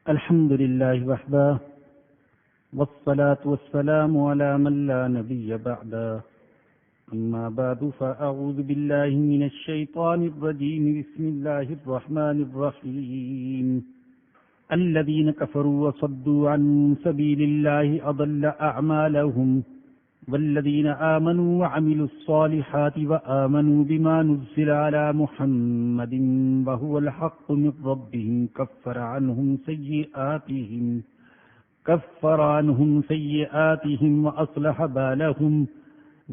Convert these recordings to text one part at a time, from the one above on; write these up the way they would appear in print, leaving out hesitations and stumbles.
الحمد لله وحده والصلاة والسلام على من لا نبي بعده أما بعد فأعوذ بالله من الشيطان الرجيم بسم الله الرحمن الرحيم الذين كفروا وصدوا عن سبيل الله أضل أعمالهم والذين آمنوا وعملوا الصالحات وآمنوا بما نزل على محمد وهو الحق من ربهم كفر عنهم سيئاتهم وأصلح بالهم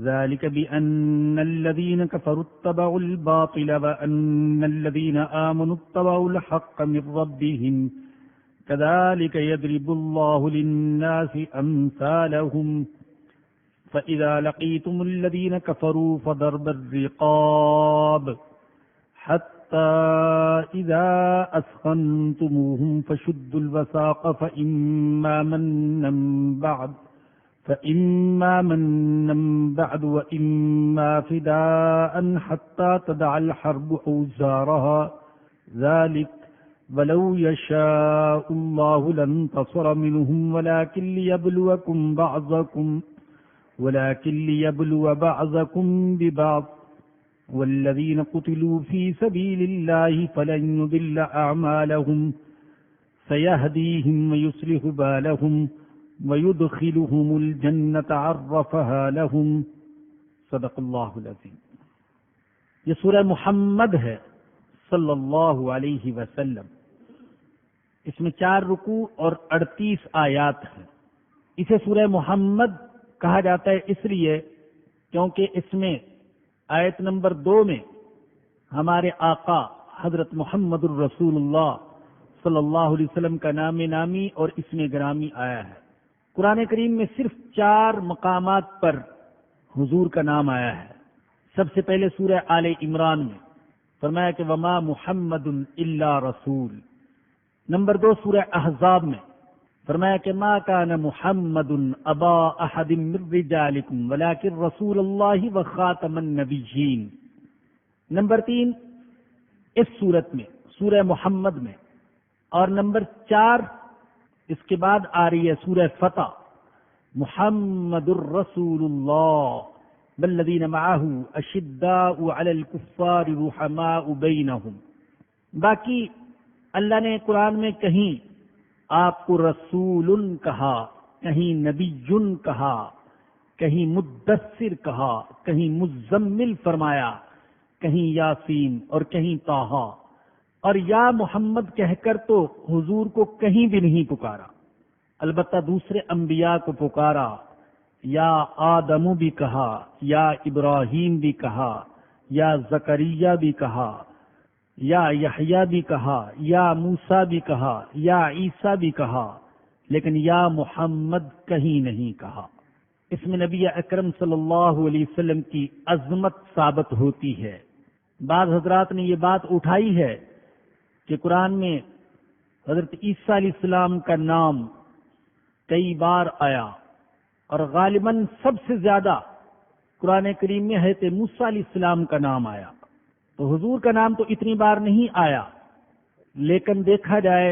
ذلك بأن الذين كفروا اتبعوا الباطل وأن الذين آمنوا اتبعوا الحق من ربهم كذلك يضرب الله للناس أمثالهم فإذا لقيتم الذين كفروا فضرب الرقاب حتى إذا أثخنتموهم فشدوا الوثاق فإما منا بعد وإما فداء حتى تدع الحرب أوزارها ذلك ولو يشاء الله لانتصر منهم ولكن ليبلو بعضكم ببعض والذين قتلوا في سبيل الله فلن يضل أعمالهم سيهديهم ويصلح بالهم ويدخلهم الجنة عرفها لهم صدق اللہ العظیم۔ یہ سورہ محمد ہے صلی اللہ علیہ وسلم۔ اس میں 4 رکوع اور 38 آیات ہیں۔ اسے سورہ محمد کہا جاتا ہے اس لیے کیونکہ اس میں آیت نمبر 2 میں ہمارے آقا حضرت محمد الرسول اللہ صلی اللہ علیہ وسلم کا نام نامی اور اسم گرامی آیا ہے۔ قرآن کریم میں صرف 4 مقامات پر حضور کا نام آیا ہے۔ سب سے پہلے سورہ آل عمران میں فرمایا کہ وما محمد الا رسول۔ نمبر 2 سورہ احزاب میں فرمایا کہ ما کان محمد ابا احد من رجالکم ولکن رسول اللہ وخاتم النبیین۔ نمبر 3 اس سورت میں سورہ محمد میں، اور نمبر 4 اس کے بعد آ رہی ہے سورہ فتح محمد الرسول اللہ والذین معہ اشداء علی الکفار رحماء بینہم۔ باقی اللہ نے قرآن میں کہیں آپ کو رسول کہا، کہیں نبی کہا، کہیں مدثر کہا، کہیں مزمل فرمایا، کہیں یاسین اور کہیں طٰہٰ، اور یا محمد کہہ کر تو حضور کو کہیں بھی نہیں پکارا۔ البتہ دوسرے انبیاء کو پکارا، یا آدم بھی کہا، یا ابراہیم بھی کہا، یا زکریا بھی کہا، یا یحییٰ بھی کہا، یا موسیٰ بھی کہا، یا عیسیٰ بھی کہا، لیکن یا محمد کہیں نہیں کہا۔ اس میں نبی اکرم صلی اللہ علیہ وسلم کی عظمت ثابت ہوتی ہے۔ بعض حضرات نے یہ بات اٹھائی ہے کہ قرآن میں حضرت عیسیٰ علیہ السلام کا نام کئی بار آیا، اور غالباً سب سے زیادہ قرآن کریم میں حضرت موسیٰ علیہ السلام کا نام آیا۔ تو حضور کا نام تو اتنی بار نہیں آیا، لیکن دیکھا جائے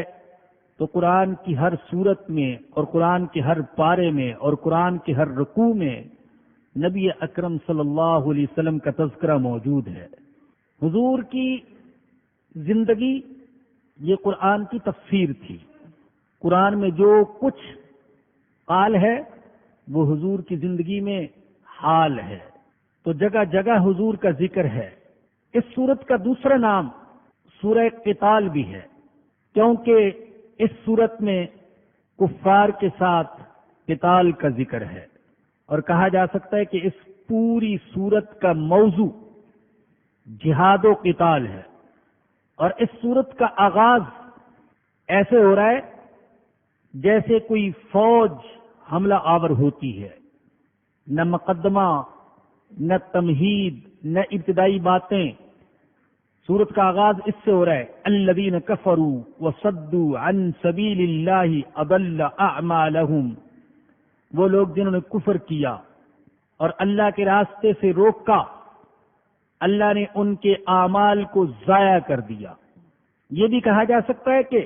تو قرآن کی ہر صورت میں اور قرآن کے ہر پارے میں اور قرآن کے ہر رکوع میں نبی اکرم صلی اللہ علیہ وسلم کا تذکرہ موجود ہے۔ حضور کی زندگی یہ قرآن کی تفسیر تھی۔ قرآن میں جو کچھ قال ہے وہ حضور کی زندگی میں حال ہے، تو جگہ جگہ حضور کا ذکر ہے۔ اس سورت کا دوسرا نام سورہ قتال بھی ہے، کیونکہ اس سورت میں کفار کے ساتھ قتال کا ذکر ہے، اور کہا جا سکتا ہے کہ اس پوری سورت کا موضوع جہاد و قتال ہے۔ اور اس سورت کا آغاز ایسے ہو رہا ہے جیسے کوئی فوج حملہ آور ہوتی ہے، نہ مقدمہ، نہ تمہید، نہ ابتدائی باتیں۔ سورت کا آغاز اس سے ہو رہا ہے الذین کفروا وصدوا عن سبیل اللہ اضل اعمالہم۔ وہ لوگ جنہوں نے کفر کیا اور اللہ کے راستے سے روکا، اللہ نے ان کے اعمال کو ضائع کر دیا۔ یہ بھی کہا جا سکتا ہے کہ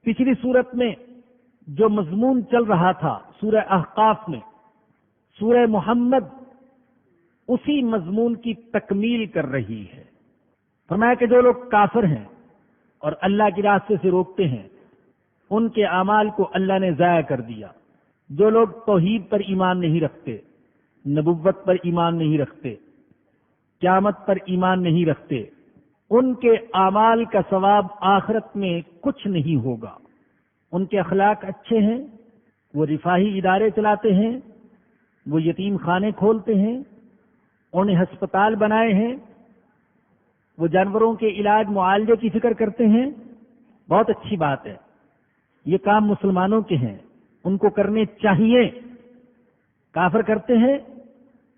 پچھلی صورت میں جو مضمون چل رہا تھا سورہ احقاف میں، سورہ محمد اسی مضمون کی تکمیل کر رہی ہے۔ فرمایا کہ جو لوگ کافر ہیں اور اللہ کے راستے سے روکتے ہیں ان کے اعمال کو اللہ نے ضائع کر دیا۔ جو لوگ توحید پر ایمان نہیں رکھتے، نبوت پر ایمان نہیں رکھتے، قیامت پر ایمان نہیں رکھتے، ان کے اعمال کا ثواب آخرت میں کچھ نہیں ہوگا۔ ان کے اخلاق اچھے ہیں، وہ رفاہی ادارے چلاتے ہیں، وہ یتیم خانے کھولتے ہیں، انہیں ہسپتال بنائے ہیں، وہ جانوروں کے علاج معالجے کی فکر کرتے ہیں، بہت اچھی بات ہے۔ یہ کام مسلمانوں کے ہیں، ان کو کرنے چاہیے۔ کافر کرتے ہیں،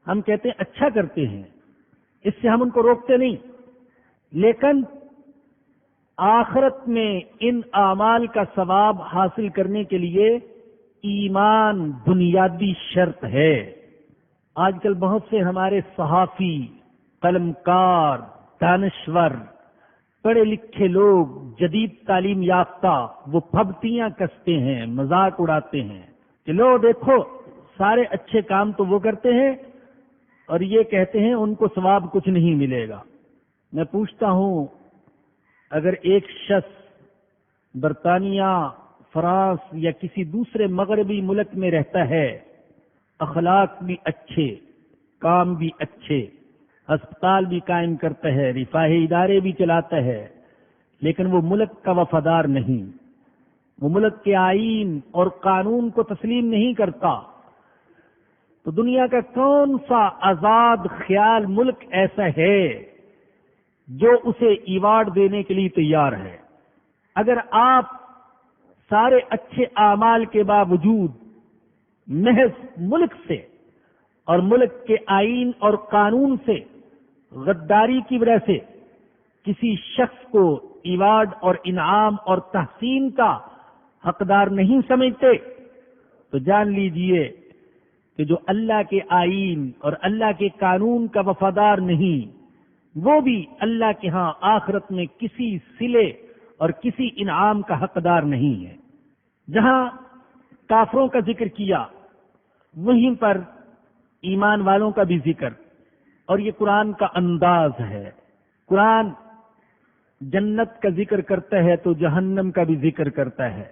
ہم کہتے ہیں اچھا کرتے ہیں، اس سے ہم ان کو روکتے نہیں، لیکن آخرت میں ان اعمال کا ثواب حاصل کرنے کے لیے ایمان بنیادی شرط ہے۔ آج کل بہت سے ہمارے صحافی، قلمکار، دانشور، پڑھے لکھے لوگ، جدید تعلیم یافتہ، وہ پھبتیاں کستے ہیں، مذاق اڑاتے ہیں کہ لو دیکھو سارے اچھے کام تو وہ کرتے ہیں اور یہ کہتے ہیں ان کو ثواب کچھ نہیں ملے گا۔ میں پوچھتا ہوں، اگر ایک شخص برطانیہ، فرانس یا کسی دوسرے مغربی ملک میں رہتا ہے، اخلاق بھی اچھے، کام بھی اچھے، ہسپتال بھی قائم کرتا ہے، رفاہی ادارے بھی چلاتا ہے، لیکن وہ ملک کا وفادار نہیں، وہ ملک کے آئین اور قانون کو تسلیم نہیں کرتا، تو دنیا کا کون سا آزاد خیال ملک ایسا ہے جو اسے ایوارڈ دینے کے لیے تیار ہے؟ اگر آپ سارے اچھے اعمال کے باوجود محض ملک سے اور ملک کے آئین اور قانون سے غداری کی وجہ سے کسی شخص کو ایوارڈ اور انعام اور تحسین کا حقدار نہیں سمجھتے، تو جان لیجئے کہ جو اللہ کے آئین اور اللہ کے قانون کا وفادار نہیں، وہ بھی اللہ کے ہاں آخرت میں کسی صلے اور کسی انعام کا حقدار نہیں ہے۔ جہاں کافروں کا ذکر کیا وہیں پر ایمان والوں کا بھی ذکر، اور یہ قرآن کا انداز ہے۔ قرآن جنت کا ذکر کرتا ہے تو جہنم کا بھی ذکر کرتا ہے،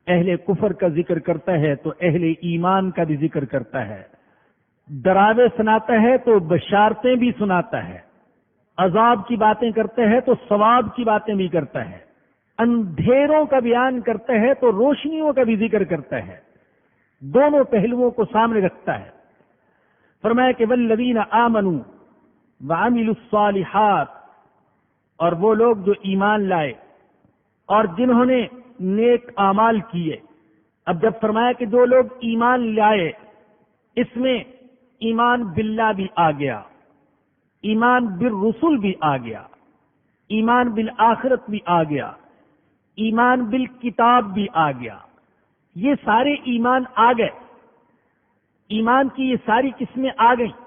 اہل کفر کا ذکر کرتا ہے تو اہل ایمان کا بھی ذکر کرتا ہے، ڈراوے سناتا ہے تو بشارتیں بھی سناتا ہے، عذاب کی باتیں کرتا ہے تو ثواب کی باتیں بھی کرتا ہے، اندھیروں کا بیان کرتا ہے تو روشنیوں کا بھی ذکر کرتا ہے، دونوں پہلوؤں کو سامنے رکھتا ہے۔ فرمایا کہ والذین آمنوا وعملوا الصالحات، اور وہ لوگ جو ایمان لائے اور جنہوں نے نیک اعمال کیے۔ اب جب فرمایا کہ جو لوگ ایمان لائے، اس میں ایمان باللہ بھی آ گیا، ایمان بالرسل بھی آ گیا، ایمان بالآخرت بھی آ گیا، ایمان بالکتاب بھی آ گیا، یہ سارے ایمان آ گئے، ایمان کی یہ ساری قسمیں آ گئیں،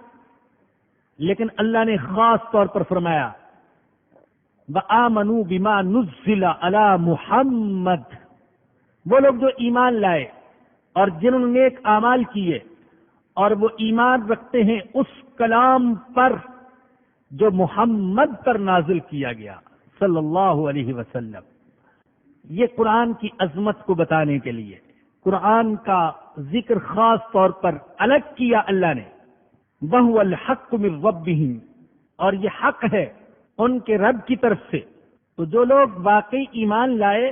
لیکن اللہ نے خاص طور پر فرمایا وَآمَنُوا بِمَا نُزِّلَ عَلَى مُحَمَّدٍ، وہ لوگ جو ایمان لائے اور جنہوں نے نیک اعمال کیے اور وہ ایمان رکھتے ہیں اس کلام پر جو محمد پر نازل کیا گیا صلی اللہ علیہ وسلم۔ یہ قرآن کی عظمت کو بتانے کے لیے قرآن کا ذکر خاص طور پر الگ کیا اللہ نے۔ وَهُوَ الْحَقُّ مِنْ رَبِّهِمْ، اور یہ حق ہے ان کے رب کی طرف سے۔ تو جو لوگ واقعی ایمان لائے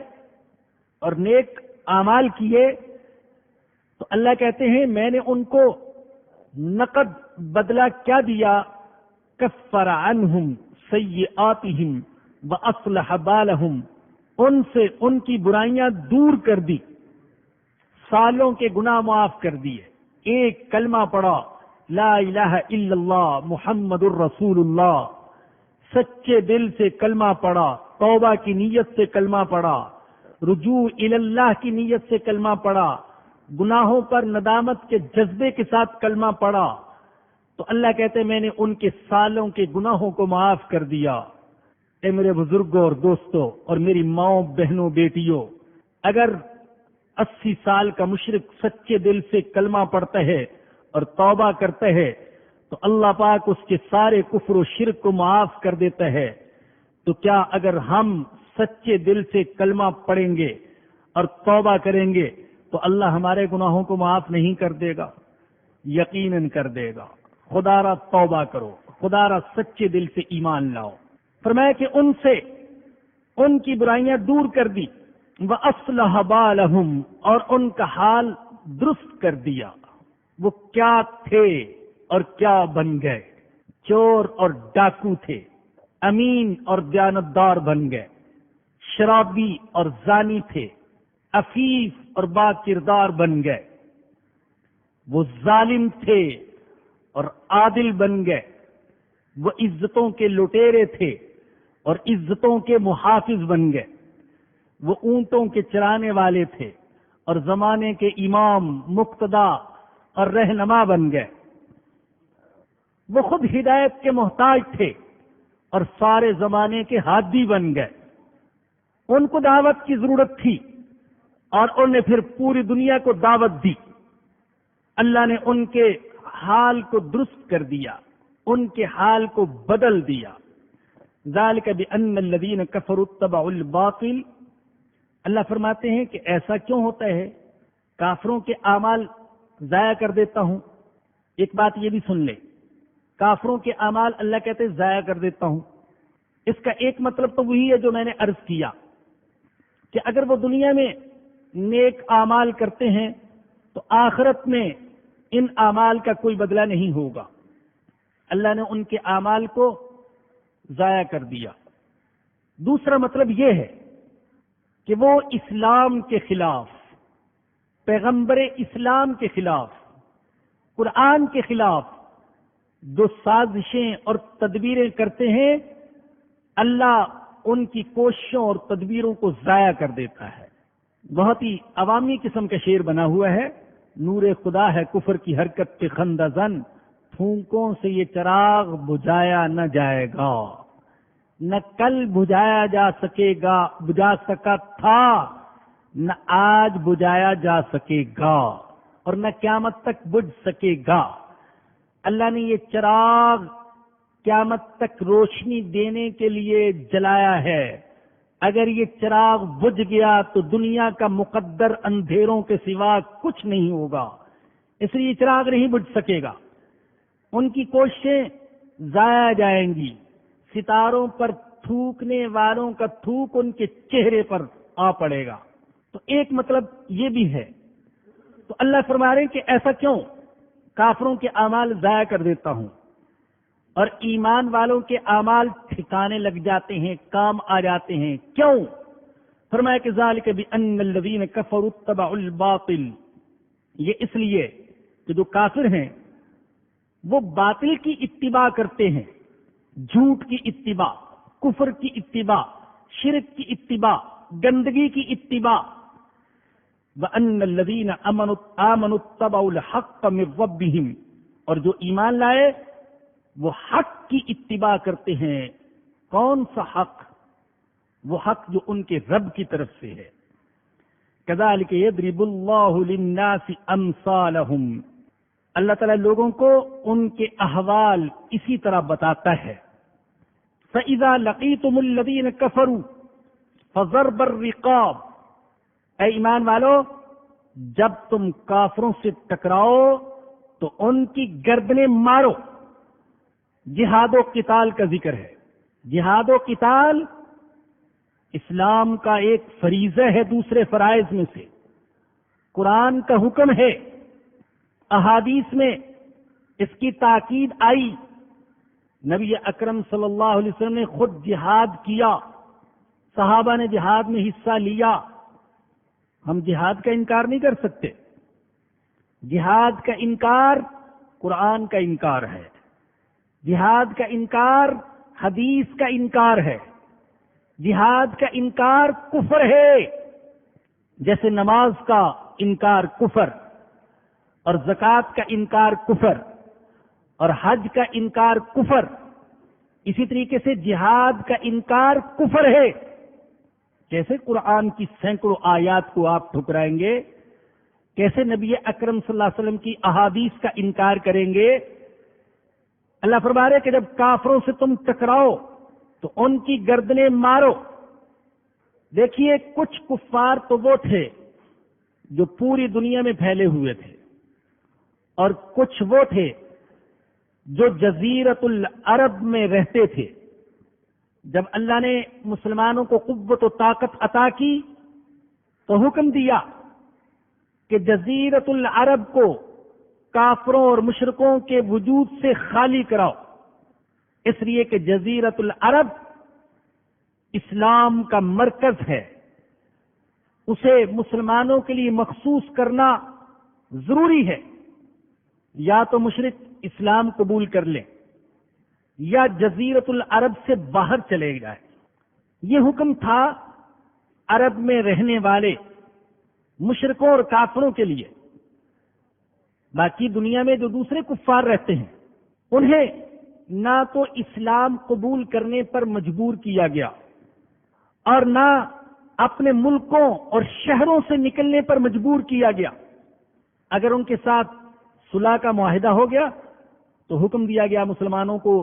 اور نیک اعمال کیے تو اللہ کہتے ہیں میں نے ان کو نقد بدلہ کیا دیا، کفر عنہم سیئاتہم واصلح بالہم، ان سے ان کی برائیاں دور کر دی، سالوں کے گناہ معاف کر دیے، ایک کلمہ پڑھا لا الہ الا اللہ محمد الرسول اللہ، سچے دل سے کلمہ پڑھا، توبہ کی نیت سے کلمہ پڑھا، رجوع الی اللہ کی نیت سے کلمہ پڑھا، گناہوں پر ندامت کے جذبے کے ساتھ کلمہ پڑھا، تو اللہ کہتے میں نے ان کے سالوں کے گناہوں کو معاف کر دیا۔ اے میرے بزرگوں اور دوستوں اور میری ماؤں، بہنوں، بیٹیوں، اگر 80 سال کا مشرک سچے دل سے کلمہ پڑھتا ہے اور توبہ کرتا ہے تو اللہ پاک اس کے سارے کفر و شرک کو معاف کر دیتا ہے. تو کیا اگر ہم سچے دل سے کلمہ پڑھیں گے اور توبہ کریں گے تو اللہ ہمارے گناہوں کو معاف نہیں کر دے گا؟ یقیناً کر دے گا. خدا را توبہ کرو، خدا را سچے دل سے ایمان لاؤ. فرمایا کہ ان سے ان کی برائیاں دور کر دی. وَأَصْلَحَ بَالَهُمْ، اور ان کا حال درست کر دیا. وہ کیا تھے اور کیا بن گئے؟ چور اور ڈاکو تھے، امین اور دیانتدار بن گئے. شرابی اور زانی تھے، عفیف اور با کردار بن گئے. وہ ظالم تھے اور عادل بن گئے. وہ عزتوں کے لٹیرے تھے اور عزتوں کے محافظ بن گئے. وہ اونٹوں کے چرانے والے تھے اور زمانے کے امام، مقتدا اور رہنما بن گئے. وہ خود ہدایت کے محتاج تھے اور سارے زمانے کے ہادی بن گئے. ان کو دعوت کی ضرورت تھی اور انہوں نے پھر پوری دنیا کو دعوت دی. اللہ نے ان کے حال کو درست کر دیا، ان کے حال کو بدل دیا. ذالک بأن الذین کفروا اتبعوا الباطل. اللہ فرماتے ہیں کہ ایسا کیوں ہوتا ہے؟ کافروں کے اعمال ضائع کر دیتا ہوں. ایک بات یہ بھی سن لے، کافروں کے اعمال اللہ کہتے ہیں ضائع کر دیتا ہوں. اس کا ایک مطلب تو وہی ہے جو میں نے عرض کیا کہ اگر وہ دنیا میں نیک اعمال کرتے ہیں تو آخرت میں ان اعمال کا کوئی بدلہ نہیں ہوگا. اللہ نے ان کے اعمال کو ضائع کر دیا. دوسرا مطلب یہ ہے کہ وہ اسلام کے خلاف، پیغمبر اسلام کے خلاف، قرآن کے خلاف جو سازشیں اور تدبیریں کرتے ہیں، اللہ ان کی کوششوں اور تدبیروں کو ضائع کر دیتا ہے. بہت ہی عوامی قسم کا شعر بنا ہوا ہے. نور خدا ہے کفر کی حرکت پہ خندہ زن، پھونکوں سے یہ چراغ بجھایا نہ جائے گا. نہ کل بجھایا جا سکے گا، بجھا سکا تھا، نہ آج بجھایا جا سکے گا، اور نہ قیامت تک بجھ سکے گا. اللہ نے یہ چراغ قیامت تک روشنی دینے کے لیے جلایا ہے. اگر یہ چراغ بجھ گیا تو دنیا کا مقدر اندھیروں کے سوا کچھ نہیں ہوگا، اس لیے یہ چراغ نہیں بجھ سکے گا. ان کی کوششیں ضائع جائیں گی. ستاروں پر تھوکنے والوں کا تھوک ان کے چہرے پر آ پڑے گا. تو ایک مطلب یہ بھی ہے. تو اللہ فرما رہے ہیں کہ ایسا کیوں؟ کافروں کے اعمال ضائع کر دیتا ہوں اور ایمان والوں کے اعمال ٹھکانے لگ جاتے ہیں، کام آ جاتے ہیں. کیوں؟ فرمایا کہ ذالک بأن الذین کفروا اتبعوا الباطل. یہ اس لیے کہ جو کافر ہیں وہ باطل کی اتباع کرتے ہیں، جھوٹ کی اتباع، کفر کی اتباع، شرک کی اتباع، گندگی کی اتباع. وَأَنَّ الَّذِينَ آمَنُوا اتَّبَعُوا الْحَقَّ مِنْ رَبِّهِمْ. اور جو ایمان لائے وہ حق کی اتباع کرتے ہیں. کون سا حق؟ وہ حق جو ان کے رب کی طرف سے ہے. كَذَلِكَ يَضْرِبُ اللَّهُ لِلنَّاسِ أَمْثَالَهُمْ. اللہ تعالیٰ لوگوں کو ان کے احوال اسی طرح بتاتا ہے. فَإِذَا لَقِيتُمُ الَّذِينَ كَفَرُوا فَضَرْبَ الرِّقَابِ. اے ایمان والو، جب تم کافروں سے ٹکراؤ تو ان کی گردنیں مارو. جہاد و قتال کا ذکر ہے. جہاد و قتال اسلام کا ایک فریضہ ہے دوسرے فرائض میں سے. قرآن کا حکم ہے، احادیث میں اس کی تاکید آئی. نبی اکرم صلی اللہ علیہ وسلم نے خود جہاد کیا، صحابہ نے جہاد میں حصہ لیا. ہم جہاد کا انکار نہیں کر سکتے. جہاد کا انکار قرآن کا انکار ہے. جہاد کا انکار حدیث کا انکار ہے. جہاد کا انکار کفر ہے. جیسے نماز کا انکار کفر اور زکوٰۃ کا انکار کفر اور حج کا انکار کفر، اسی طریقے سے جہاد کا انکار کفر ہے. کیسے قرآن کی سینکڑوں آیات کو آپ ٹھکرائیں گے؟ کیسے نبی اکرم صلی اللہ علیہ وسلم کی احادیث کا انکار کریں گے؟ اللہ فرما رہے کہ جب کافروں سے تم ٹکراؤ تو ان کی گردنیں مارو۔ دیکھیے، کچھ کفار تو وہ تھے جو پوری دنیا میں پھیلے ہوئے تھے، اور کچھ وہ تھے جو جزیرت العرب میں رہتے تھے۔ جب اللہ نے مسلمانوں کو قوت و طاقت عطا کی تو حکم دیا کہ جزیرت العرب کو کافروں اور مشرکوں کے وجود سے خالی کراؤ، اس لیے کہ جزیرت العرب اسلام کا مرکز ہے، اسے مسلمانوں کے لیے مخصوص کرنا ضروری ہے۔ یا تو مشرک اسلام قبول کر لیں یا جزیرت العرب سے باہر چلے جائے۔ یہ حکم تھا عرب میں رہنے والے مشرکوں اور کافروں کے لیے۔ باقی دنیا میں جو دوسرے کفار رہتے ہیں انہیں نہ تو اسلام قبول کرنے پر مجبور کیا گیا اور نہ اپنے ملکوں اور شہروں سے نکلنے پر مجبور کیا گیا۔ اگر ان کے ساتھ صلح کا معاہدہ ہو گیا تو حکم دیا گیا مسلمانوں کو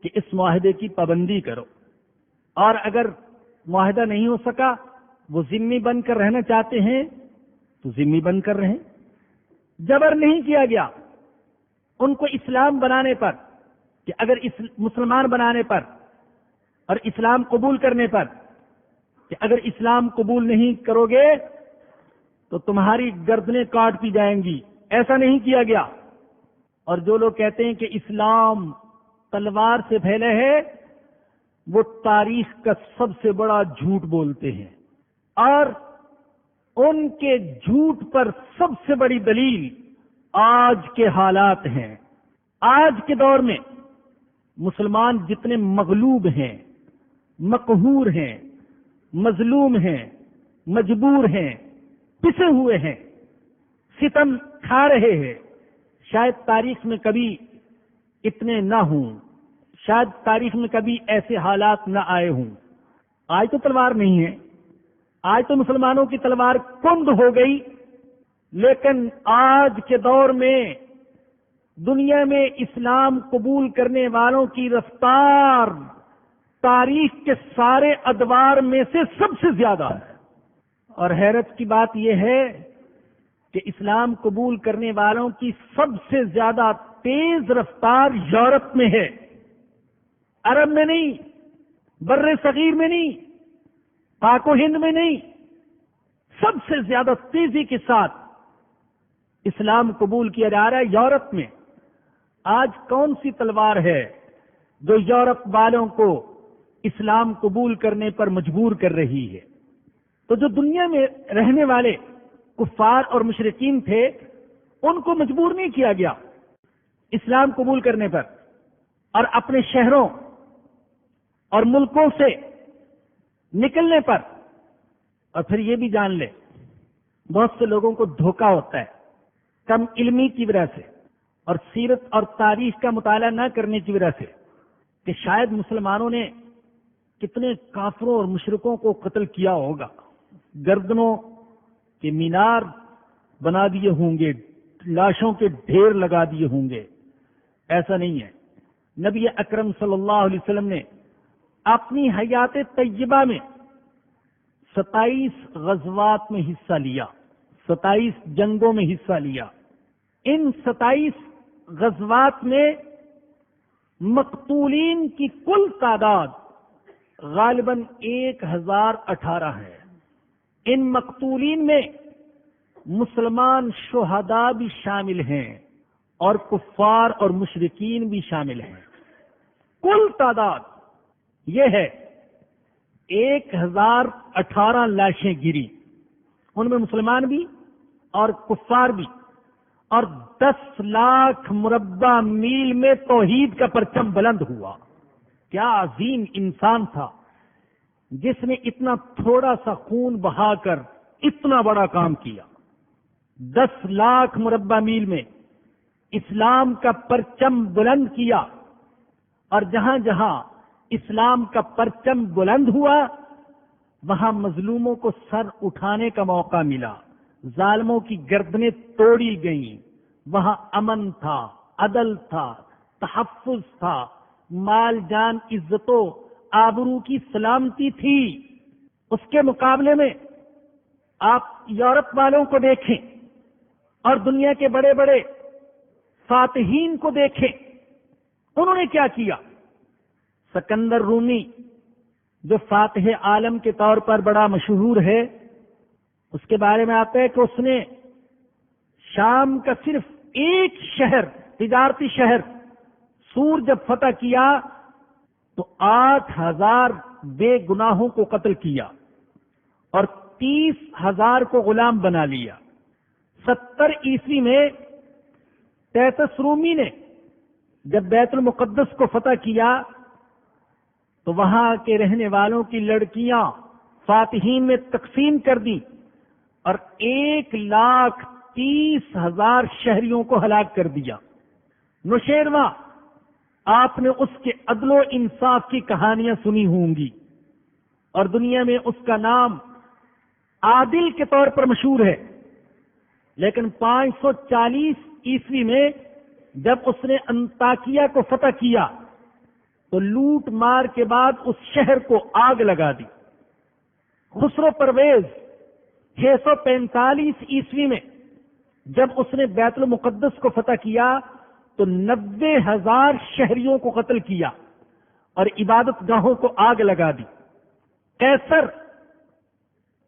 کہ اس معاہدے کی پابندی کرو، اور اگر معاہدہ نہیں ہو سکا، وہ ذمہ بن کر رہنا چاہتے ہیں تو ذمہ بن کر رہیں۔ جبر نہیں کیا گیا ان کو اسلام بنانے پر، کہ اگر مسلمان بنانے پر اور اسلام قبول کرنے پر، کہ اگر اسلام قبول نہیں کرو گے تو تمہاری گردنیں کاٹ دی جائیں گی، ایسا نہیں کیا گیا۔ اور جو لوگ کہتے ہیں کہ اسلام تلوار سے پھیلے ہے، وہ تاریخ کا سب سے بڑا جھوٹ بولتے ہیں، اور ان کے جھوٹ پر سب سے بڑی دلیل آج کے حالات ہیں۔ آج کے دور میں مسلمان جتنے مغلوب ہیں، مقہور ہیں، مظلوم ہیں، مجبور ہیں، پسے ہوئے ہیں، ستم کھا رہے ہیں، شاید تاریخ میں کبھی اتنے نہ ہوں، شاید تاریخ میں کبھی ایسے حالات نہ آئے ہوں۔ آج تو تلوار نہیں ہے، آج تو مسلمانوں کی تلوار کند ہو گئی، لیکن آج کے دور میں دنیا میں اسلام قبول کرنے والوں کی رفتار تاریخ کے سارے ادوار میں سے سب سے زیادہ ہے۔ اور حیرت کی بات یہ ہے کہ اسلام قبول کرنے والوں کی سب سے زیادہ تیز رفتار یورپ میں ہے، عرب میں نہیں، بر صغیر میں نہیں، پاک و ہند میں نہیں۔ سب سے زیادہ تیزی کے ساتھ اسلام قبول کیا جا رہا ہے یورپ میں۔ آج کون سی تلوار ہے جو یورپ والوں کو اسلام قبول کرنے پر مجبور کر رہی ہے؟ تو جو دنیا میں رہنے والے کفار اور مشرکین تھے ان کو مجبور نہیں کیا گیا اسلام قبول کرنے پر، اور اپنے شہروں اور ملکوں سے نکلنے پر۔ اور پھر یہ بھی جان لے، بہت سے لوگوں کو دھوکہ ہوتا ہے کم علمی کی وجہ سے اور سیرت اور تاریخ کا مطالعہ نہ کرنے کی وجہ سے، کہ شاید مسلمانوں نے کتنے کافروں اور مشرکوں کو قتل کیا ہوگا، گردنوں کے مینار بنا دیے ہوں گے، لاشوں کے ڈھیر لگا دیے ہوں گے۔ ایسا نہیں ہے۔ نبی اکرم صلی اللہ علیہ وسلم نے اپنی حیات طیبہ میں 27 غزوات میں حصہ لیا، 27 جنگوں میں حصہ لیا۔ ان 27 غزوات میں مقتولین کی کل تعداد غالباً 1018 ہے۔ ان مقتولین میں مسلمان شہداء بھی شامل ہیں اور کفار اور مشرکین بھی شامل ہیں۔ کل تعداد یہ ہے 1018 لاشیں گری، ان میں مسلمان بھی اور کفار بھی، اور 10 لاکھ مربع میل میں توحید کا پرچم بلند ہوا۔ کیا عظیم انسان تھا جس نے اتنا تھوڑا سا خون بہا کر اتنا بڑا کام کیا۔ 10 لاکھ مربع میل میں اسلام کا پرچم بلند کیا، اور جہاں جہاں اسلام کا پرچم بلند ہوا وہاں مظلوموں کو سر اٹھانے کا موقع ملا، ظالموں کی گردنیں توڑی گئیں، وہاں امن تھا، عدل تھا، تحفظ تھا، مال جان عزت و آبرو کی سلامتی تھی۔ اس کے مقابلے میں آپ یورپ والوں کو دیکھیں اور دنیا کے بڑے بڑے فاتحین کو دیکھیں، انہوں نے کیا کیا؟ سکندر رومی جو فاتح عالم کے طور پر بڑا مشہور ہے، اس کے بارے میں آتا ہے کہ اس نے شام کا صرف ایک شہر، تجارتی شہر سور جب فتح کیا تو 8,000 بے گناہوں کو قتل کیا اور 30,000 کو غلام بنا لیا۔ 70 عیسوی میں تیتس رومی نے جب بیت المقدس کو فتح کیا تو وہاں کے رہنے والوں کی لڑکیاں فاتحین میں تقسیم کر دی اور 1,30,000 شہریوں کو ہلاک کر دیا۔ نوشیروان، آپ نے اس کے عدل و انصاف کی کہانیاں سنی ہوں گی اور دنیا میں اس کا نام عادل کے طور پر مشہور ہے، لیکن 540 عیسوی میں جب اس نے انطاکیہ کو فتح کیا تو لوٹ مار کے بعد اس شہر کو آگ لگا دی۔ خسرو پرویز 645 عیسوی میں جب اس نے بیت المقدس کو فتح کیا تو 90,000 شہریوں کو قتل کیا اور عبادت گاہوں کو آگ لگا دی۔ قیصر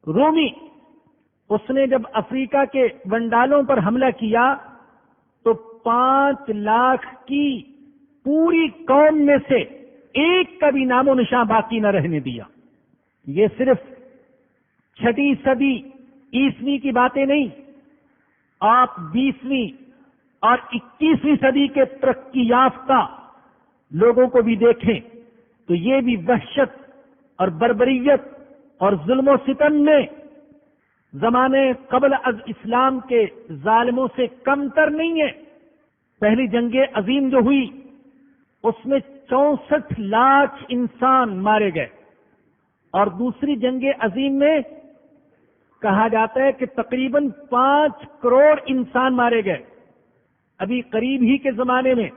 رومی، اس نے جب افریقہ کے ونڈالوں پر حملہ کیا تو 5 لاکھ کی پوری قوم میں سے ایک کا بھی نام و نشان باقی نہ رہنے دیا۔ یہ صرف 6 صدی عیسوی کی باتیں نہیں، آپ 20ویں اور 21ویں صدی کے ترقی یافتہ لوگوں کو بھی دیکھیں تو یہ بھی وحشت اور بربریت اور ظلم و ستم میں زمانے قبل از اسلام کے ظالموں سے کم تر نہیں ہے۔ پہلی جنگ عظیم جو ہوئی اس میں 64 لاکھ انسان مارے گئے اور دوسری جنگ عظیم میں کہا جاتا ہے کہ تقریباً 5 کروڑ انسان مارے گئے۔ ابھی قریب ہی کے زمانے میں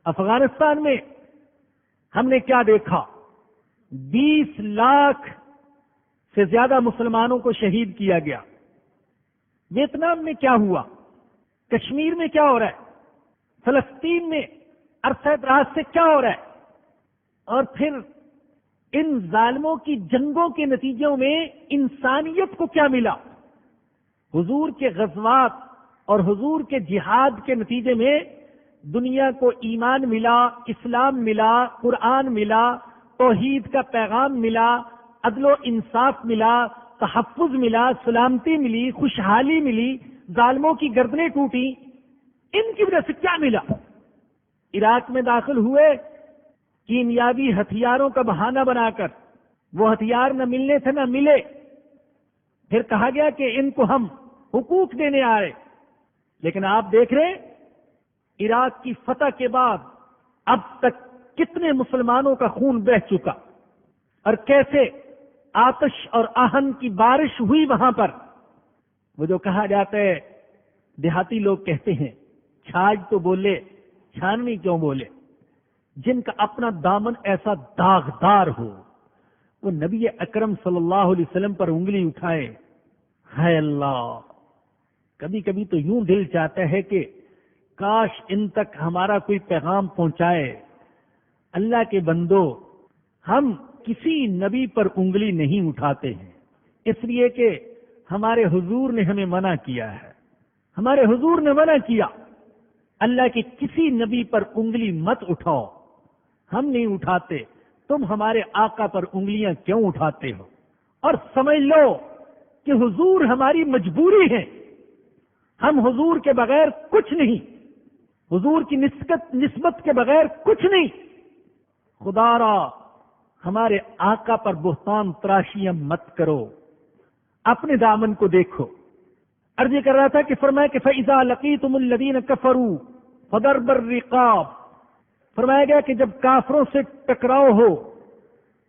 افغانستان میں ہم نے کیا دیکھا؟ 20 لاکھ سے زیادہ مسلمانوں کو شہید کیا گیا۔ ویتنام میں کیا ہوا؟ کشمیر میں کیا ہو رہا ہے؟ فلسطین میں عرصہ دراز سے کیا ہو رہا ہے؟ اور پھر ان ظالموں کی جنگوں کے نتیجوں میں انسانیت کو کیا ملا؟ حضور کے غزوات اور حضور کے جہاد کے نتیجے میں دنیا کو ایمان ملا، اسلام ملا، قرآن ملا، توحید کا پیغام ملا، عدل و انصاف ملا، تحفظ ملا، سلامتی ملی، خوشحالی ملی، ظالموں کی گردنیں ٹوٹی۔ ان کی وجہ سے کیا ملا؟ عراق میں داخل ہوئے، کیمیابی ہتھیاروں کا بہانہ بنا کر وہ ہتھیار نہ ملنے تھے نہ ملے، پھر کہا گیا کہ ان کو ہم حقوق دینے آئے۔ لیکن آپ دیکھ رہے عراق کی فتح کے بعد اب تک کتنے مسلمانوں کا خون بہہ چکا اور کیسے آتش اور آہن کی بارش ہوئی وہاں پر۔ وہ جو کہا جاتا ہے، دیہاتی لوگ کہتے ہیں، چھاج تو بولے چھاننی کیوں بولے؟ جن کا اپنا دامن ایسا داغدار ہو وہ نبی اکرم صلی اللہ علیہ وسلم پر انگلی اٹھائے۔ ہائے اللہ، کبھی کبھی تو یوں دل چاہتا ہے کہ کاش ان تک ہمارا کوئی پیغام پہنچائے۔ اللہ کے بندو، ہم کسی نبی پر انگلی نہیں اٹھاتے ہیں، اس لیے کہ ہمارے حضور نے ہمیں منع کیا ہے۔ ہمارے حضور نے منع کیا، اللہ کے کسی نبی پر انگلی مت اٹھاؤ۔ ہم نہیں اٹھاتے، تم ہمارے آقا پر انگلیاں کیوں اٹھاتے ہو؟ اور سمجھ لو کہ حضور ہماری مجبوری ہے، ہم حضور کے بغیر کچھ نہیں، حضور کی نسبت کے بغیر کچھ نہیں۔ خدا را ہمارے آقا پر بہتان تراشیاں مت کرو، اپنے دامن کو دیکھو۔ عرض کر رہا تھا کہ فرمایا کہ فَإِذَا لَقِيتُمُ الَّذِينَ كَفَرُوا فَضَرْبَ الرِّقَابِ، فرمایا گیا کہ جب کافروں سے ٹکراؤ ہو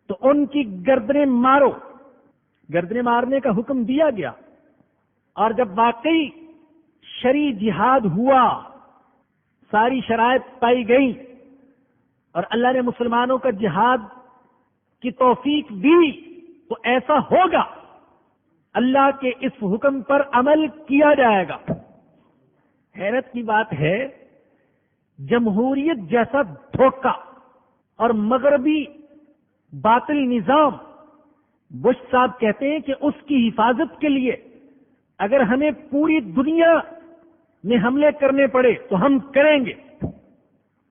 تو ان کی گردنیں مارو۔ گردنیں مارنے کا حکم دیا گیا، اور جب واقعی شرعی جہاد ہوا، ساری شرائط پائی گئی اور اللہ نے مسلمانوں کا جہاد کی توفیق دی، تو ایسا ہوگا، اللہ کے اس حکم پر عمل کیا جائے گا۔ حیرت کی بات ہے، جمہوریت جیسا دھوکہ اور مغربی باطل نظام، بش صاحب کہتے ہیں کہ اس کی حفاظت کے لیے اگر ہمیں پوری دنیا میں حملے کرنے پڑے تو ہم کریں گے،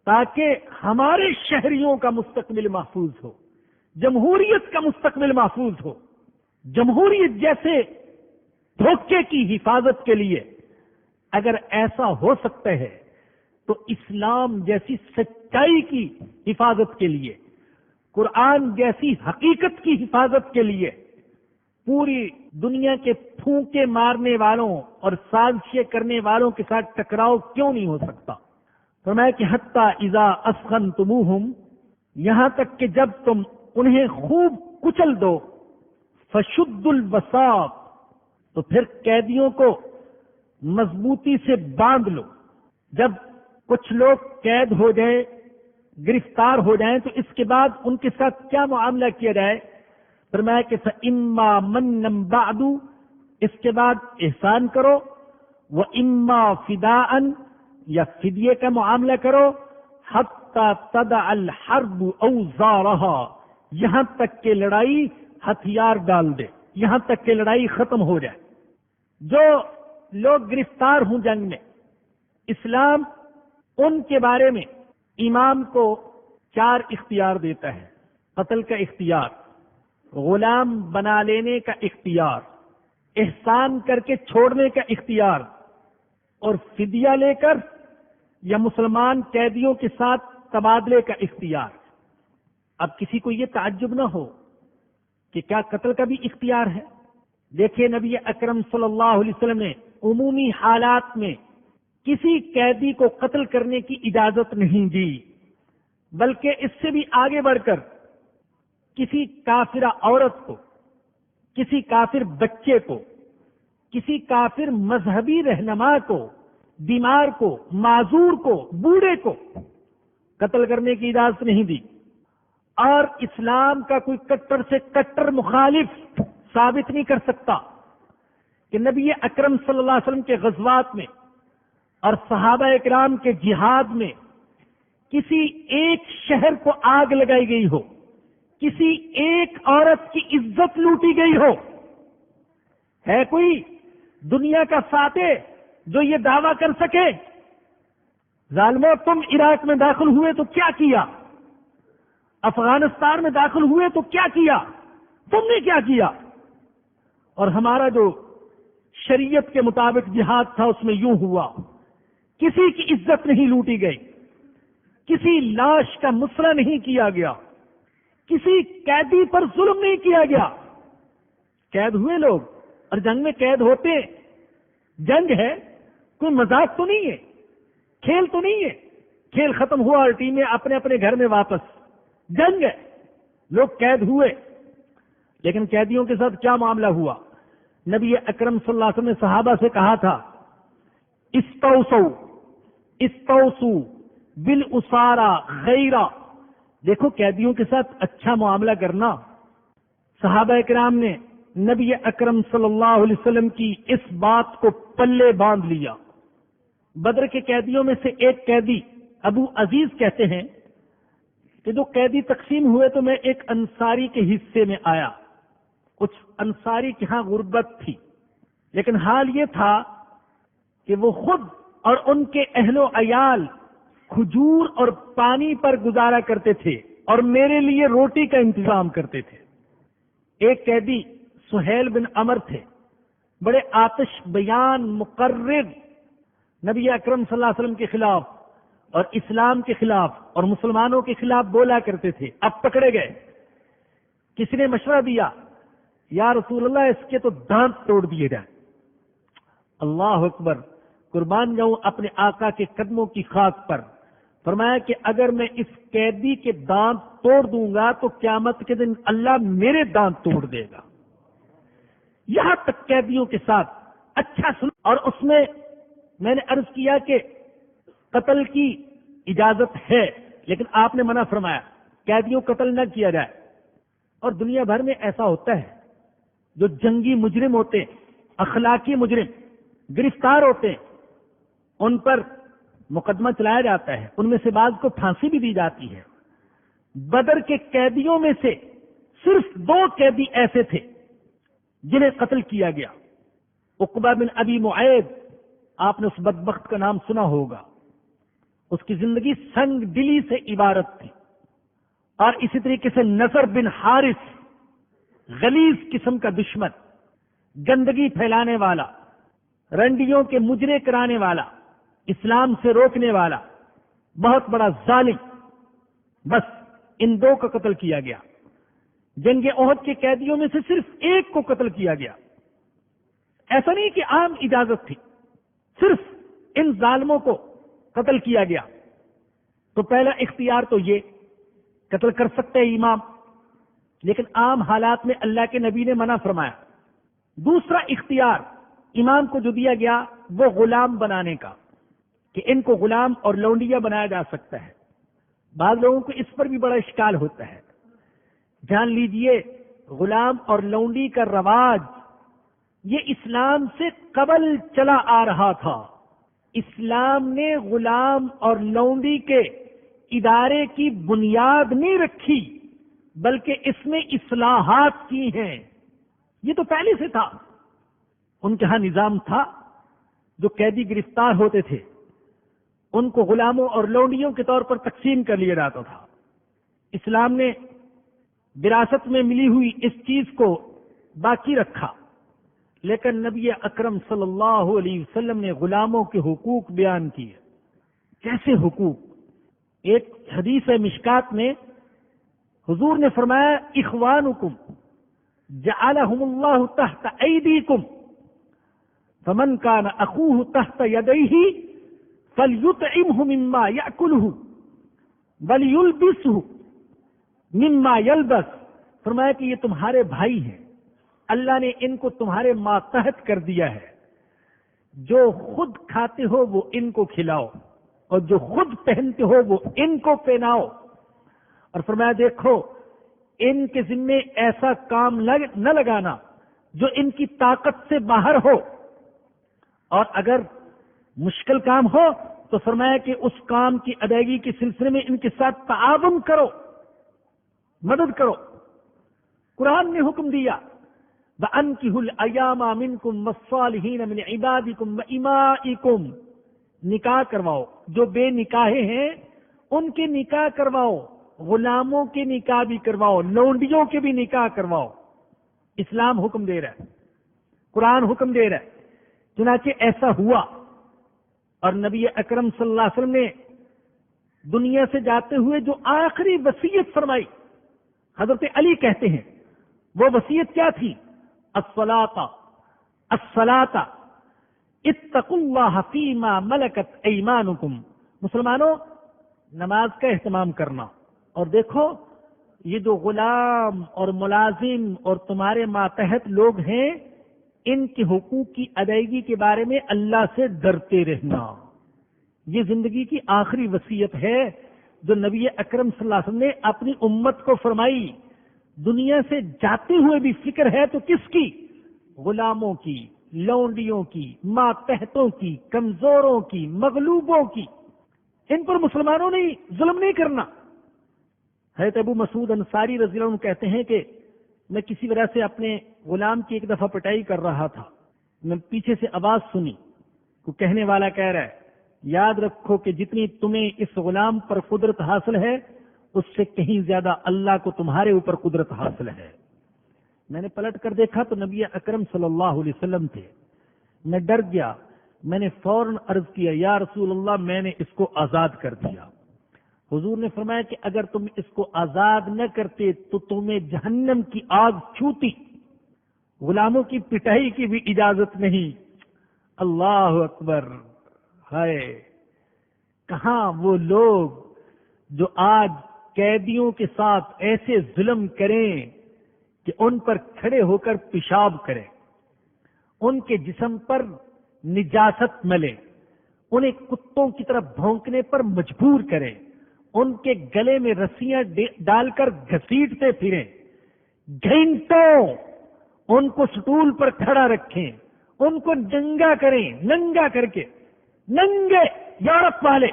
تاکہ ہمارے شہریوں کا مستقبل محفوظ ہو، جمہوریت کا مستقبل محفوظ ہو۔ جمہوریت جیسے دھوکے کی حفاظت کے لیے اگر ایسا ہو سکتا ہے تو اسلام جیسی سچائی کی حفاظت کے لیے، قرآن جیسی حقیقت کی حفاظت کے لیے پوری دنیا کے پھونکے مارنے والوں اور سازشیں کرنے والوں کے ساتھ ٹکراؤ کیوں نہیں ہو سکتا؟ فرمایا کہ حتی اذا اسخنتموہم، یہاں تک کہ جب تم انہیں خوب کچل دو، فشدوا الوثاق، تو پھر قیدیوں کو مضبوطی سے باندھ لو۔ جب کچھ لوگ قید ہو جائیں، گرفتار ہو جائیں، تو اس کے بعد ان کے ساتھ کیا معاملہ کیا جائے؟ فرمایا کہ فَإِمَّا مَنًّا بَعْدُ، اس کے بعد احسان کرو، وَإِمَّا فِدَاءً، یا فدیے کا معاملہ کرو، حَتَّى تَدَعَ الْحَرْبُ أَوْزَارَهَا، یہاں تک کہ لڑائی ہتھیار ڈال دے، یہاں تک کہ لڑائی ختم ہو جائے۔ جو لوگ گرفتار ہوں جنگ میں، اسلام ان کے بارے میں امام کو 4 اختیار دیتا ہے: قتل کا اختیار، غلام بنا لینے کا اختیار، احسان کر کے چھوڑنے کا اختیار، اور فدیہ لے کر یا مسلمان قیدیوں کے ساتھ تبادلے کا اختیار۔ اب کسی کو یہ تعجب نہ ہو کہ کیا قتل کا بھی اختیار ہے؟ دیکھیے، نبی اکرم صلی اللہ علیہ وسلم نے عمومی حالات میں کسی قیدی کو قتل کرنے کی اجازت نہیں دی، بلکہ اس سے بھی آگے بڑھ کر کسی کافرہ عورت کو، کسی کافر بچے کو، کسی کافر مذہبی رہنما کو، بیمار کو، معذور کو، بوڑھے کو قتل کرنے کی اجازت نہیں دی۔ اور اسلام کا کوئی کٹر سے کٹر مخالف ثابت نہیں کر سکتا کہ نبی اکرم صلی اللہ علیہ وسلم کے غزوات میں اور صحابہ اکرام کے جہاد میں کسی ایک شہر کو آگ لگائی گئی ہو، کسی ایک عورت کی عزت لوٹی گئی ہو۔ ہے کوئی دنیا کا فاتح جو یہ دعویٰ کر سکے؟ ظالموں، تم عراق میں داخل ہوئے تو کیا کیا؟ افغانستان میں داخل ہوئے تو کیا کیا؟ تم نے کیا کیا؟ اور ہمارا جو شریعت کے مطابق جہاد تھا اس میں یوں ہوا، کسی کی عزت نہیں لوٹی گئی، کسی لاش کا مسئلہ نہیں کیا گیا، کسی قیدی پر ظلم نہیں کیا گیا۔ قید ہوئے لوگ اور جنگ میں قید ہوتے، جنگ ہے، کوئی مذاق تو نہیں ہے، کھیل تو نہیں ہے، کھیل ختم ہوا اور ٹیمیں اپنے اپنے گھر میں واپس، جنگ ہے، لوگ قید ہوئے۔ لیکن قیدیوں کے ساتھ کیا معاملہ ہوا؟ نبی اکرم صلی اللہ علیہ وسلم نے صحابہ سے کہا تھا، استوصوا بالاسارى خیرا، دیکھو قیدیوں کے ساتھ اچھا معاملہ کرنا۔ صحابہ اکرام نے نبی اکرم صلی اللہ علیہ وسلم کی اس بات کو پلے باندھ لیا۔ بدر کے قیدیوں میں سے ایک قیدی ابو عزیز کہتے ہیں کہ جو قیدی تقسیم ہوئے تو میں ایک انصاری کے حصے میں آیا۔ کچھ انصاری کے ہاں غربت تھی، لیکن حال یہ تھا کہ وہ خود اور ان کے اہل و عیال کھجور اور پانی پر گزارا کرتے تھے اور میرے لیے روٹی کا انتظام کرتے تھے۔ ایک قیدی سہیل بن عمر تھے، بڑے آتش بیان مقرر، نبی اکرم صلی اللہ علیہ وسلم کے خلاف اور اسلام کے خلاف اور مسلمانوں کے خلاف بولا کرتے تھے۔ اب پکڑے گئے، کسی نے مشورہ دیا، یا رسول اللہ اس کے تو دانت توڑ دیے جائیں۔ اللہ اکبر، قربان جاؤں اپنے آقا کے قدموں کی خاک پر۔ فرمایا کہ اگر میں اس قیدی کے دانت توڑ دوں گا تو قیامت کے دن اللہ میرے دانت توڑ دے گا۔ یہاں تک قیدیوں کے ساتھ اچھا سلوک، اور اس میں نے عرض کیا کہ قتل کی اجازت ہے، لیکن آپ نے منع فرمایا قیدیوں قتل نہ کیا جائے۔ اور دنیا بھر میں ایسا ہوتا ہے، جو جنگی مجرم ہوتے ہیں، اخلاقی مجرم گرفتار ہوتے ہیں، ان پر مقدمہ چلایا جاتا ہے، ان میں سے بعض کو پھانسی بھی دی جاتی ہے۔ بدر کے قیدیوں میں سے صرف 2 قیدی ایسے تھے جنہیں قتل کیا گیا۔ عقبہ بن ابی معیط، آپ نے اس بدبخت کا نام سنا ہوگا، اس کی زندگی سنگ دلی سے عبارت تھی۔ اور اسی طریقے سے نصر بن حارث، غلیظ قسم کا دشمن، گندگی پھیلانے والا، رنڈیوں کے مجرے کرانے والا، اسلام سے روکنے والا، بہت بڑا ظالم، بس ان 2 کا قتل کیا گیا۔ جنگ احد کے قیدیوں میں سے صرف 1 کو قتل کیا گیا۔ ایسا نہیں کہ عام اجازت تھی، صرف ان ظالموں کو قتل کیا گیا۔ تو پہلا اختیار تو یہ قتل کر سکتے امام، لیکن عام حالات میں اللہ کے نبی نے منع فرمایا۔ دوسرا اختیار امام کو جو دیا گیا وہ غلام بنانے کا، کہ ان کو غلام اور لونڈیا بنایا جا سکتا ہے۔ بعض لوگوں کو اس پر بھی بڑا اشکال ہوتا ہے۔ جان لیجئے، غلام اور لونڈی کا رواج یہ اسلام سے قبل چلا آ رہا تھا۔ اسلام نے غلام اور لونڈی کے ادارے کی بنیاد نہیں رکھی، بلکہ اس میں اصلاحات کی ہیں۔ یہ تو پہلے سے تھا۔ ان کے ہاں نظام تھا، جو قیدی گرفتار ہوتے تھے ان کو غلاموں اور لونڈیوں کے طور پر تقسیم کر لیا جاتا تھا۔ اسلام نے وراثت میں ملی ہوئی اس چیز کو باقی رکھا، لیکن نبی اکرم صلی اللہ علیہ وسلم نے غلاموں کے حقوق بیان کیے۔ کیسے حقوق؟ ایک حدیث مشکات میں حضور نے فرمایا، اخوانکم جعلہم اللہ تحت ایدیکم فمن کان اخوہ تحت یدیہ فلیطعمہ مما یأکلہ ولیلبسہ مما یلبس۔ فرمایا کہ یہ تمہارے بھائی ہیں، اللہ نے ان کو تمہارے ماتحت کر دیا ہے، جو خود کھاتے ہو وہ ان کو کھلاؤ، اور جو خود پہنتے ہو وہ ان کو پہناؤ۔ اور فرمایا دیکھو، ان کے ذمے ایسا کام نہ لگانا جو ان کی طاقت سے باہر ہو، اور اگر مشکل کام ہو تو فرمایا کہ اس کام کی ادائیگی کے سلسلے میں ان کے ساتھ تعاون کرو، مدد کرو۔ قرآن نے حکم دیا، وَأَنكِحُوا الْأَيَامَ مِنكُمْ وَالصَّالِحِينَ مِنْ عِبَادِكُمْ وَإِمَائِكُمْ۔ نکاح کرواؤ، جو بے نکاحے ہیں ان کے نکاح کرواؤ، غلاموں کے نکاح بھی کرواؤ، لونڈیوں کے بھی نکاح کرواؤ۔ اسلام حکم دے رہا ہے، قرآن حکم دے رہا ہے۔ چنانچہ ایسا ہوا، اور نبی اکرم صلی اللہ علیہ وسلم نے دنیا سے جاتے ہوئے جو آخری وصیت فرمائی، حضرت علی کہتے ہیں وہ وصیت کیا تھی؟ الصلاۃ الصلاۃ اتقوا اللہ فیما ملکت ایمانکم۔ مسلمانوں، نماز کا اہتمام کرنا۔ اور دیکھو، یہ جو غلام اور ملازم اور تمہارے ماتحت لوگ ہیں، ان کے حقوق کی ادائیگی کے بارے میں اللہ سے ڈرتے رہنا۔ یہ زندگی کی آخری وصیت ہے جو نبی اکرم صلی اللہ علیہ وسلم نے اپنی امت کو فرمائی۔ دنیا سے جاتے ہوئے بھی فکر ہے تو کس کی؟ غلاموں کی، لونڈیوں کی، ماتحتوں کی، کمزوروں کی، مغلوبوں کی۔ ان پر مسلمانوں نے ظلم نہیں کرنا۔ حضرت ابو مسعود انصاری رضی اللہ عنہ کہتے ہیں کہ میں کسی وجہ سے اپنے غلام کی ایک دفعہ پٹائی کر رہا تھا، میں پیچھے سے آواز سنی، کو کہنے والا کہہ رہا ہے، یاد رکھو کہ جتنی تمہیں اس غلام پر قدرت حاصل ہے اس سے کہیں زیادہ اللہ کو تمہارے اوپر قدرت حاصل ہے۔ میں نے پلٹ کر دیکھا تو نبی اکرم صلی اللہ علیہ وسلم تھے۔ میں ڈر گیا، میں نے فوراً عرض کیا، یا رسول اللہ میں نے اس کو آزاد کر دیا۔ حضور نے فرمایا کہ اگر تم اس کو آزاد نہ کرتے تو تمہیں جہنم کی آگ چھوتی۔ غلاموں کی پٹائی کی بھی اجازت نہیں۔ اللہ اکبر! ہے کہاں وہ لوگ جو آج قیدیوں کے ساتھ ایسے ظلم کریں کہ ان پر کھڑے ہو کر پیشاب کریں۔ ان کے جسم پر نجاست ملے، انہیں کتوں کی طرح بھونکنے پر مجبور کریں، ان کے گلے میں رسیاں ڈال کر گھسیٹتے پھریں، گھنٹوں ان کو سٹول پر کھڑا رکھیں، ان کو ننگا کریں، ننگا کر کے ننگے یورپ والے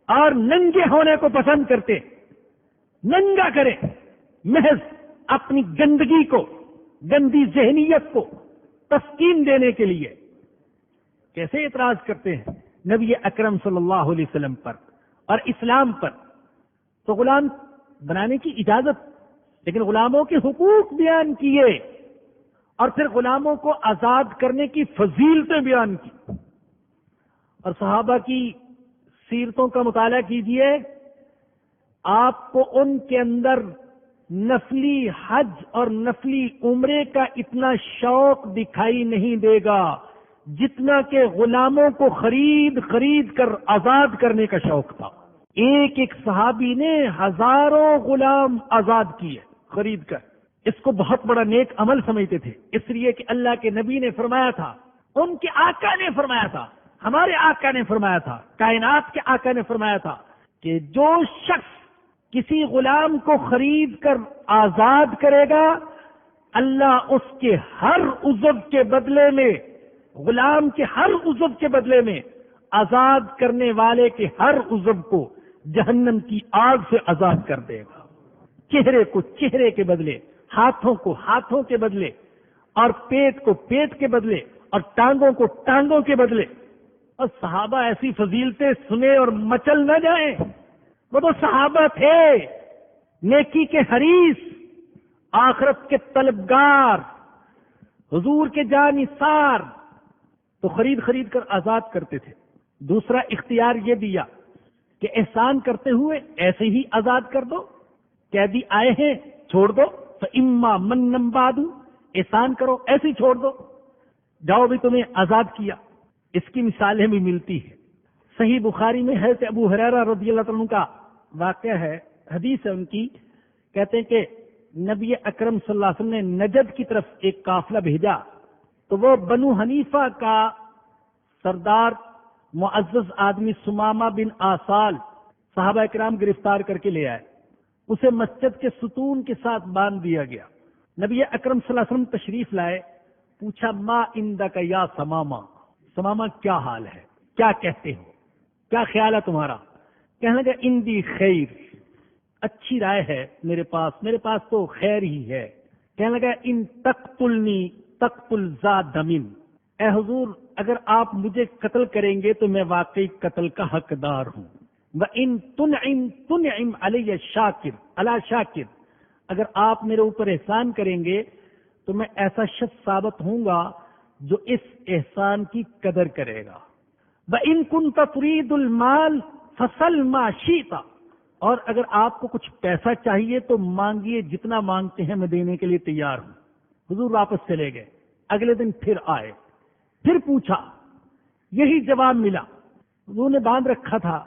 اور ننگے ہونے کو پسند کرتے، ننگا کریں محض اپنی گندگی کو، گندی ذہنیت کو تسکین دینے کے لیے۔ کیسے اعتراض کرتے ہیں نبی اکرم صلی اللہ علیہ وسلم پر اور اسلام پر؟ تو غلام بنانے کی اجازت، لیکن غلاموں کے حقوق بیان کیے اور پھر غلاموں کو آزاد کرنے کی فضیلتیں بیان کی۔ اور صحابہ کی سیرتوں کا مطالعہ کیجئے، آپ کو ان کے اندر نفلی حج اور نفلی عمرے کا اتنا شوق دکھائی نہیں دے گا جتنا کہ غلاموں کو خرید کر آزاد کرنے کا شوق تھا۔ ایک ایک صحابی نے ہزاروں غلام آزاد کیے خرید کر۔ اس کو بہت بڑا نیک عمل سمجھتے تھے، اس لیے کہ اللہ کے نبی نے فرمایا تھا، ان کے آقا نے فرمایا تھا، ہمارے آقا نے فرمایا تھا، کائنات کے آقا نے فرمایا تھا کہ جو شخص کسی غلام کو خرید کر آزاد کرے گا، اللہ اس کے ہر عضو کے بدلے میں، غلام کے ہر عضو کے بدلے میں، آزاد کرنے والے کے ہر عضو کو جہنم کی آگ سے آزاد کر دے گا۔ چہرے کو چہرے کے بدلے، ہاتھوں کو ہاتھوں کے بدلے، اور پیٹ کو پیٹ کے بدلے، اور ٹانگوں کو ٹانگوں کے بدلے۔ اور صحابہ ایسی فضیلتیں سنے اور مچل نہ جائیں، وہ تو صحابہ تھے نیکی کے حریص، آخرت کے طلبگار، حضور کے جانثار، تو خرید کر آزاد کرتے تھے۔ دوسرا اختیار یہ دیا کہ احسان کرتے ہوئے ایسے ہی آزاد کر دو، قیدی آئے ہیں چھوڑ دو، فَإِمَّا مَنًّا بَعْدُ، احسان کرو ایسے ہی چھوڑ دو، جاؤ بھی تمہیں آزاد کیا۔ اس کی مثالیں بھی ملتی ہیں۔ صحیح بخاری میں حضرت ابو ہریرہ رضی اللہ عنہ کا واقعہ ہے، حدیث ہے ان کی، کہتے ہیں کہ نبی اکرم صلی اللہ علیہ وسلم نے نجد کی طرف ایک قافلہ بھیجا، تو وہ بنو حنیفہ کا سردار معزز آدمی سمامہ بن آسال صحابہ کرام گرفتار کر کے لے آئے، اسے مسجد کے ستون کے ساتھ باندھ دیا گیا۔ نبی اکرم صلی اللہ علیہ وسلم تشریف لائے، پوچھا ما عندک یا سمامہ، سمامہ کیا حال ہے، کیا کہتے ہو، کیا خیال ہے تمہارا؟ کہنے لگا اندی خیر، اچھی رائے ہے میرے پاس تو خیر ہی ہے۔ کہنے لگا ان تقتلنی تقتل ذا دمن، اے حضور اگر آپ مجھے قتل کریں گے تو میں واقعی قتل کا حقدار ہوں۔ وَإِن تُنْعِمْ عَلَيَّ شَاكِرْ عَلَى شَاكِرْ، اگر آپ میرے اوپر احسان کریں گے تو میں ایسا شخص ثابت ہوں گا جو اس احسان کی قدر کرے گا۔ وَإِن كُنْتَ تُرِيدُ الْمَالَ فَسَلْ مَا شِئْتَ، اور اگر آپ کو کچھ پیسہ چاہیے تو مانگیے، جتنا مانگتے ہیں میں دینے کے لیے تیار ہوں۔ حضور واپس چلے گئے، اگلے دن پھر آئے، پھر پوچھا، یہی جواب ملا۔ حضور نے باندھ رکھا تھا۔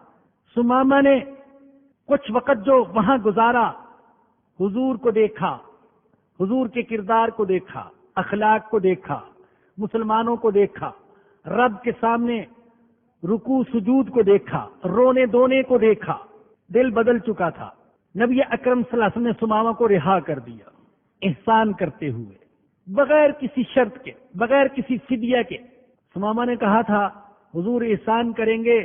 سمامہ نے کچھ وقت جو وہاں گزارا، حضور کو دیکھا، حضور کے کردار کو دیکھا، اخلاق کو دیکھا، مسلمانوں کو دیکھا، رب کے سامنے رکوع سجود کو دیکھا، رونے دھونے کو دیکھا، دل بدل چکا تھا۔ نبی اکرم صلی اللہ علیہ وسلم نے سمامہ کو رہا کر دیا، احسان کرتے ہوئے، بغیر کسی شرط کے، بغیر کسی فدیہ کے۔ سمامہ نے کہا تھا حضور احسان کریں گے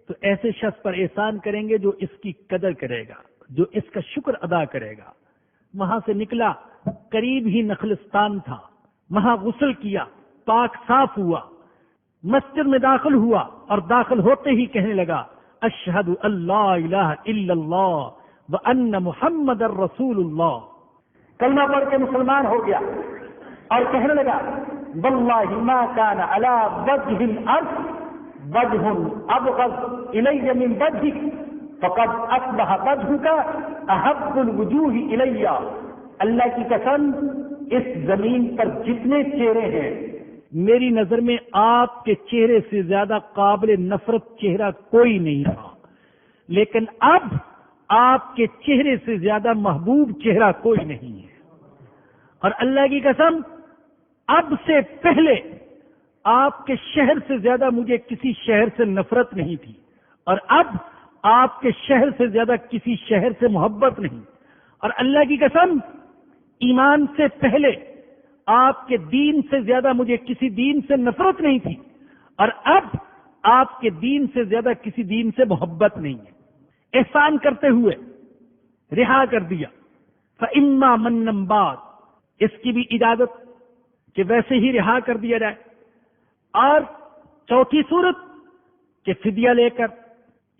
تو ایسے شخص پر احسان کریں گے جو اس کی قدر کرے گا، جو اس کا شکر ادا کرے گا۔ وہاں سے نکلا، قریب ہی نخلستان تھا، وہاں غسل کیا، پاک صاف ہوا، مسجد میں داخل ہوا، اور داخل ہوتے ہی کہنے لگا اشہد اللہ الہ الا اللہ وان محمد الرسول اللہ، کلمہ پڑھ کے مسلمان ہو گیا، اور کہنے لگا واللہ ما کان علی وجہ الارض وجہ ابغض الی من وجہک فقد اصبح وجہک احب الوجوہ الی، اللہ کی قسم اس زمین پر جتنے چہرے ہیں میری نظر میں آپ کے چہرے سے زیادہ قابل نفرت چہرہ کوئی نہیں تھا، لیکن اب آپ کے چہرے سے زیادہ محبوب چہرہ کوئی نہیں ہے۔ اور اللہ کی قسم اب سے پہلے آپ کے شہر سے زیادہ مجھے کسی شہر سے نفرت نہیں تھی، اور اب آپ کے شہر سے زیادہ کسی شہر سے محبت نہیں، اور اللہ کی قسم ایمان سے پہلے آپ کے دین سے زیادہ مجھے کسی دین سے نفرت نہیں تھی، اور اب آپ کے دین سے زیادہ کسی دین سے محبت نہیں ہے۔ احسان کرتے ہوئے رہا کر دیا، فَإِمَّا مَنًّا بَعْدُ، اس کی بھی اجازت کہ ویسے ہی رہا کر دیا جائے، اور چوتھی صورت کہ فدیہ لے کر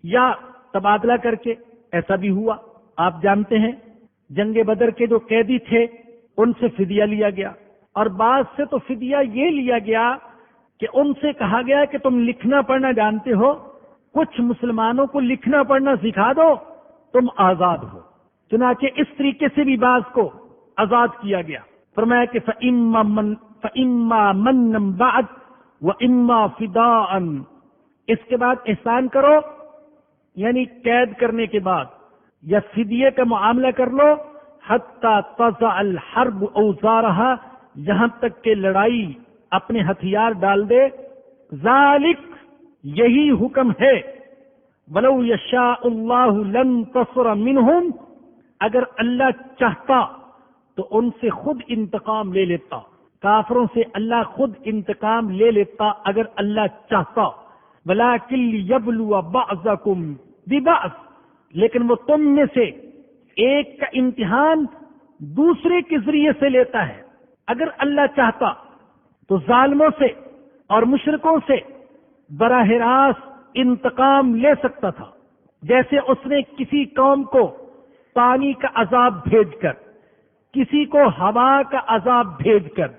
یا تبادلہ کر کے، ایسا بھی ہوا۔ آپ جانتے ہیں جنگ بدر کے جو قیدی تھے ان سے فدیہ لیا گیا، اور بعض سے تو فدیہ یہ لیا گیا کہ ان سے کہا گیا کہ تم لکھنا پڑھنا جانتے ہو، کچھ مسلمانوں کو لکھنا پڑھنا سکھا دو، تم آزاد ہو۔ چنانچہ اس طریقے سے بھی بعض کو آزاد کیا گیا۔ فرمایا کہ فَإِمَّا مَنًّا بَعْدُ وَإِمَّا فِدَاءً، اس کے بعد احسان کرو، یعنی قید کرنے کے بعد یا فدیے کا معاملہ کر لو، حَتَّى تَضَعَ الْحَرْبُ أَوْزَارَهَا، یہاں تک کہ لڑائی اپنے ہتھیار ڈال دے۔ ذالک، یہی حکم ہے، وَلَوْ يَشَاءُ اللَّهُ لَانتَصَرَ مِنْهُمْ، اگر اللہ چاہتا تو ان سے خود انتقام لے لیتا، کافروں سے اللہ خود انتقام لے لیتا اگر اللہ چاہتا۔ وَلَٰكِن لِيَبْلُوَ بَعْضَكُمْ بِبَعْضٍ، لیکن وہ تم میں سے ایک کا امتحان دوسرے کے ذریعے سے لیتا ہے۔ اگر اللہ چاہتا تو ظالموں سے اور مشرکوں سے براہ راست انتقام لے سکتا تھا، جیسے اس نے کسی قوم کو پانی کا عذاب بھیج کر، کسی کو ہوا کا عذاب بھیج کر،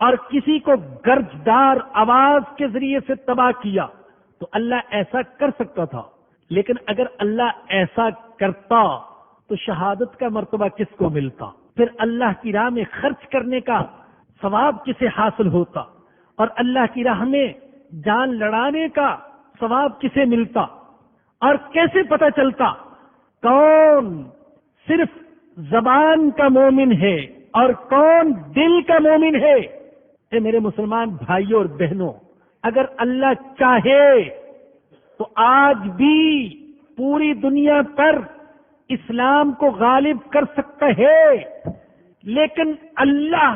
اور کسی کو گرجدار آواز کے ذریعے سے تباہ کیا، تو اللہ ایسا کر سکتا تھا۔ لیکن اگر اللہ ایسا کرتا تو شہادت کا مرتبہ کس کو ملتا؟ پھر اللہ کی راہ میں خرچ کرنے کا ثواب کسے حاصل ہوتا؟ اور اللہ کی راہ میں جان لڑانے کا ثواب کسے ملتا؟ اور کیسے پتہ چلتا کون صرف زبان کا مومن ہے اور کون دل کا مومن ہے؟ اے میرے مسلمان بھائیوں اور بہنوں، اگر اللہ چاہے تو آج بھی پوری دنیا پر اسلام کو غالب کر سکتا ہے، لیکن اللہ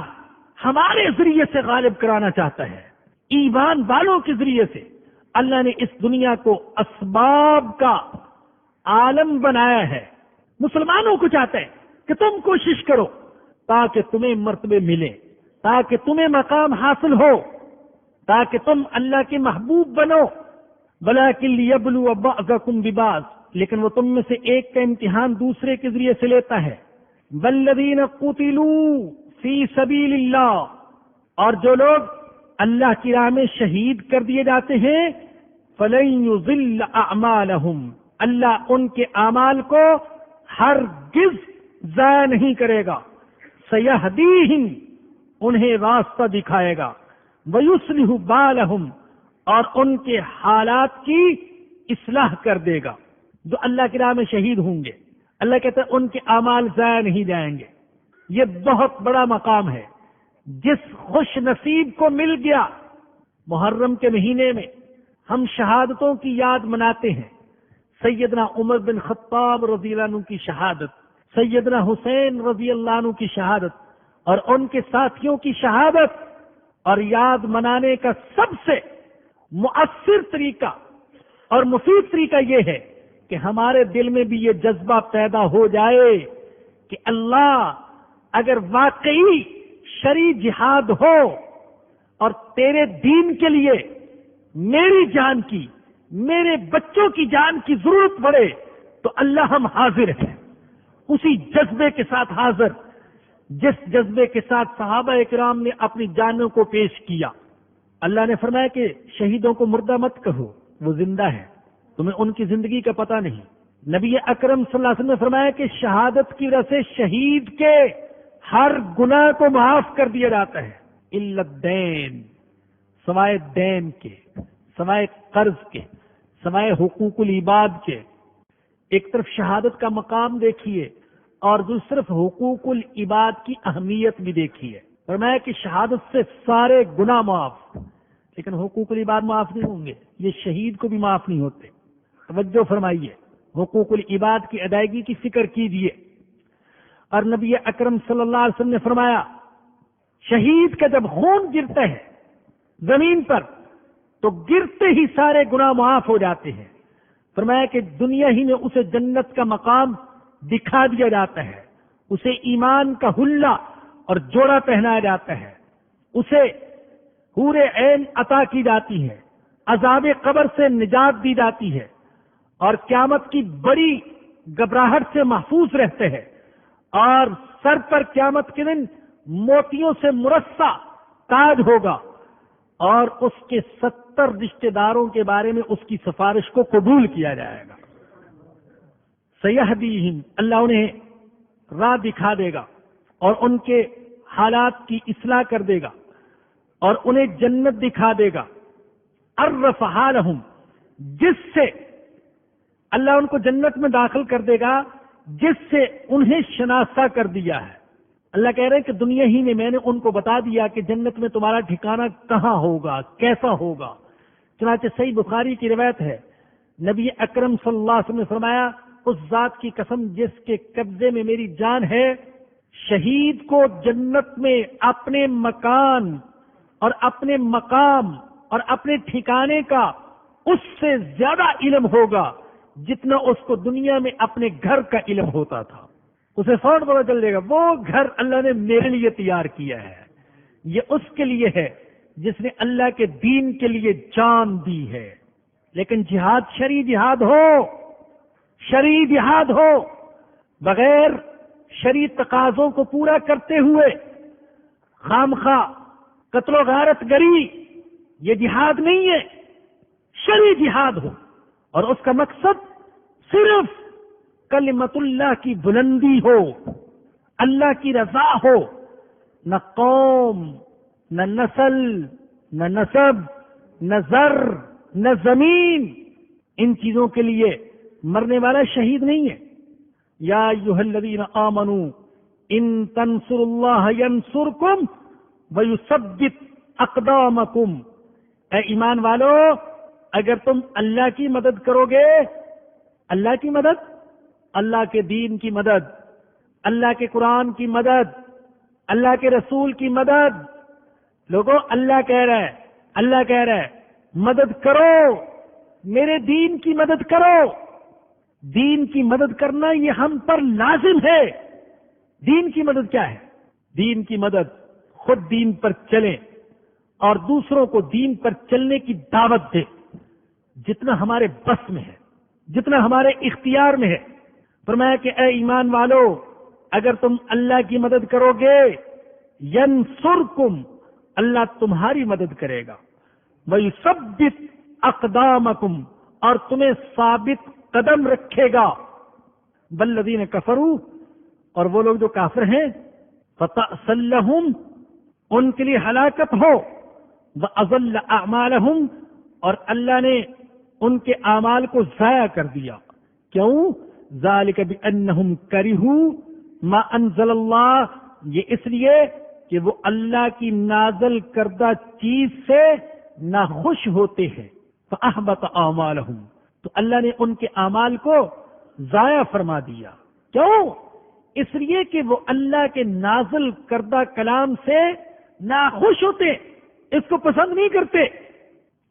ہمارے ذریعے سے غالب کرانا چاہتا ہے، ایمان والوں کے ذریعے سے۔ اللہ نے اس دنیا کو اسباب کا عالم بنایا ہے، مسلمانوں کو چاہتا ہے کہ تم کوشش کرو تاکہ تمہیں مرتبے ملے، تاکہ تمہیں مقام حاصل ہو، تاکہ تم اللہ کے محبوب بنو۔ وَلَٰكِن لِيَبْلُوَ بَعْضَكُمْ بِبَعْضٍ، لیکن وہ تم میں سے ایک کا امتحان دوسرے کے ذریعے سے لیتا ہے۔ وَالَّذِينَ قُتِلُوا فِي سَبِيلِ اللَّهِ، اور جو لوگ اللہ کی راہ میں شہید کر دیے جاتے ہیں، فَلَن يُضِلَّ أَعْمَالَهُمْ، اللہ ان کے اعمال کو ہرگز ضائع نہیں کرے گا۔ سَيَهْدِيهِمْ، انہیں راستہ دکھائے گا۔ وَيُصْلِحُ بَالَهُمْ، اور ان کے حالات کی اصلاح کر دے گا۔ جو اللہ کی راہ میں شہید ہوں گے، اللہ کہتا ہے ان کے اعمال ضائع نہیں جائیں گے۔ یہ بہت بڑا مقام ہے، جس خوش نصیب کو مل گیا۔ محرم کے مہینے میں ہم شہادتوں کی یاد مناتے ہیں، سیدنا عمر بن خطاب رضی اللہ عنہ کی شہادت، سیدنا حسین رضی اللہ عنہ کی شہادت، اور ان کے ساتھیوں کی شہادت۔ اور یاد منانے کا سب سے مؤثر طریقہ اور مفید طریقہ یہ ہے کہ ہمارے دل میں بھی یہ جذبہ پیدا ہو جائے کہ اللہ اگر واقعی شرعی جہاد ہو اور تیرے دین کے لیے میری جان کی، میرے بچوں کی جان کی ضرورت پڑے تو اللہ ہم حاضر ہیں۔ اسی جذبے کے ساتھ حاضر جس جذبے کے ساتھ صحابہ اکرام نے اپنی جانوں کو پیش کیا۔ اللہ نے فرمایا کہ شہیدوں کو مردہ مت کہو، وہ زندہ ہے، تمہیں ان کی زندگی کا پتہ نہیں۔ نبی اکرم صلی اللہ علیہ وسلم نے فرمایا کہ شہادت کی وجہ سے شہید کے ہر گناہ کو معاف کر دیا جاتا ہے، الا الدین، سوائے دین کے، سوائے قرض کے، سوائے حقوق العباد کے۔ ایک طرف شہادت کا مقام دیکھیے اور دوسری طرف حقوق العباد کی اہمیت بھی دیکھیے۔ فرمایا کہ شہادت سے سارے گناہ معاف، لیکن حقوق العباد معاف نہیں ہوں گے، یہ شہید کو بھی معاف نہیں ہوتے۔ توجہ فرمائیے، حقوق العباد کی ادائیگی کی فکر کیجیے۔ اور نبی اکرم صلی اللہ علیہ وسلم نے فرمایا شہید کا جب خون گرتا ہے زمین پر تو گرتے ہی سارے گناہ معاف ہو جاتے ہیں۔ فرمایا کہ دنیا ہی میں اسے جنت کا مقام دکھا دیا جاتا ہے، اسے ایمان کا حلہ اور جوڑا پہنایا جاتا ہے، اسے حور عین عطا کی جاتی ہے، عذاب قبر سے نجات دی جاتی ہے، اور قیامت کی بڑی گھبراہٹ سے محفوظ رہتے ہیں، اور سر پر قیامت کے دن موتیوں سے مرصع تاج ہوگا، اور اس کے 70 رشتہ داروں کے بارے میں اس کی سفارش کو قبول کیا جائے گا۔ سیہدیہم، اللہ انہیں راہ دکھا دے گا اور ان کے حالات کی اصلاح کر دے گا اور انہیں جنت دکھا دے گا۔ عرف حالہم، جس سے اللہ ان کو جنت میں داخل کر دے گا جس سے انہیں شناسا کر دیا ہے۔ اللہ کہہ رہے ہیں کہ دنیا ہی میں نے ان کو بتا دیا کہ جنت میں تمہارا ٹھکانہ کہاں ہوگا، کیسا ہوگا۔ چنانچہ صحیح بخاری کی روایت ہے، نبی اکرم صلی اللہ علیہ وسلم نے فرمایا اس ذات کی قسم جس کے قبضے میں میری جان ہے، شہید کو جنت میں اپنے مکان اور اپنے مقام اور اپنے ٹھکانے کا اس سے زیادہ علم ہوگا جتنا اس کو دنیا میں اپنے گھر کا علم ہوتا تھا۔ اسے فوراً پتہ چل جائے گا وہ گھر اللہ نے میرے لیے تیار کیا ہے، یہ اس کے لیے ہے جس نے اللہ کے دین کے لیے جان دی ہے۔ لیکن جہاد شرعی جہاد ہو، شرعی جہاد ہو، بغیر شرعی تقاضوں کو پورا کرتے ہوئے خامخواہ قتل و غارت گری، یہ جہاد نہیں ہے، شرعی جہاد ہو، اور اس کا مقصد صرف کلمت اللہ کی بلندی ہو، اللہ کی رضا ہو، نہ قوم، نہ نسل، نہ نسب، نہ زر، نہ زمین، ان چیزوں کے لیے مرنے والا شہید نہیں ہے۔ یا ایھا الذین آمنوا ان تنصروا اللہ ینصرکم ویثبت اقدامکم، اے ایمان والو اگر تم اللہ کی مدد کرو گے، اللہ کی مدد، اللہ کے دین کی مدد، اللہ کے قرآن کی مدد، اللہ کے رسول کی مدد، لوگوں اللہ کہہ رہا ہے، اللہ کہہ رہا ہے مدد کرو، میرے دین کی مدد کرو۔ دین کی مدد کرنا یہ ہم پر لازم ہے۔ دین کی مدد کیا ہے؟ دین کی مدد خود دین پر چلیں اور دوسروں کو دین پر چلنے کی دعوت دیں، جتنا ہمارے بس میں ہے، جتنا ہمارے اختیار میں ہے۔ فرمایا کہ اے ایمان والو اگر تم اللہ کی مدد کرو گے، ینصرکم، اللہ تمہاری مدد کرے گا، ویثبت اقدامکم، اور تمہیں ثابت قدم رکھے گا۔ والذین کفروا، اور وہ لوگ جو کافر ہیں، فتأسل لہم، ان کے لیے ہلاکت ہو، واضل اعمالہم، اور اللہ نے ان کے اعمال کو ضائع کر دیا۔ کیوں؟ ذالک بانہم کرہوا ما انزل اللہ، یہ اس لیے کہ وہ اللہ کی نازل کردہ چیز سے ناخوش ہوتے ہیں۔ فاحبط اعمالہم، تو اللہ نے ان کے اعمال کو ضائع فرما دیا۔ کیوں؟ اس لیے کہ وہ اللہ کے نازل کردہ کلام سے ناخوش ہوتے، اس کو پسند نہیں کرتے۔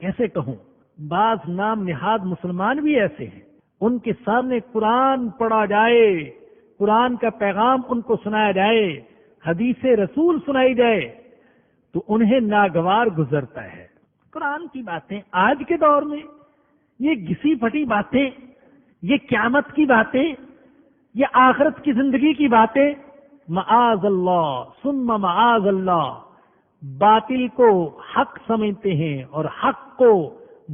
کیسے کہوں، بعض نام نہاد مسلمان بھی ایسے ہیں، ان کے سامنے قرآن پڑھا جائے، قرآن کا پیغام ان کو سنایا جائے، حدیث رسول سنائی جائے تو انہیں ناگوار گزرتا ہے۔ قرآن کی باتیں آج کے دور میں، یہ گھسی پھٹی باتیں، یہ قیامت کی باتیں، یہ آخرت کی زندگی کی باتیں، معاذ اللہ ثم معاذ اللہ، باطل کو حق سمجھتے ہیں اور حق کو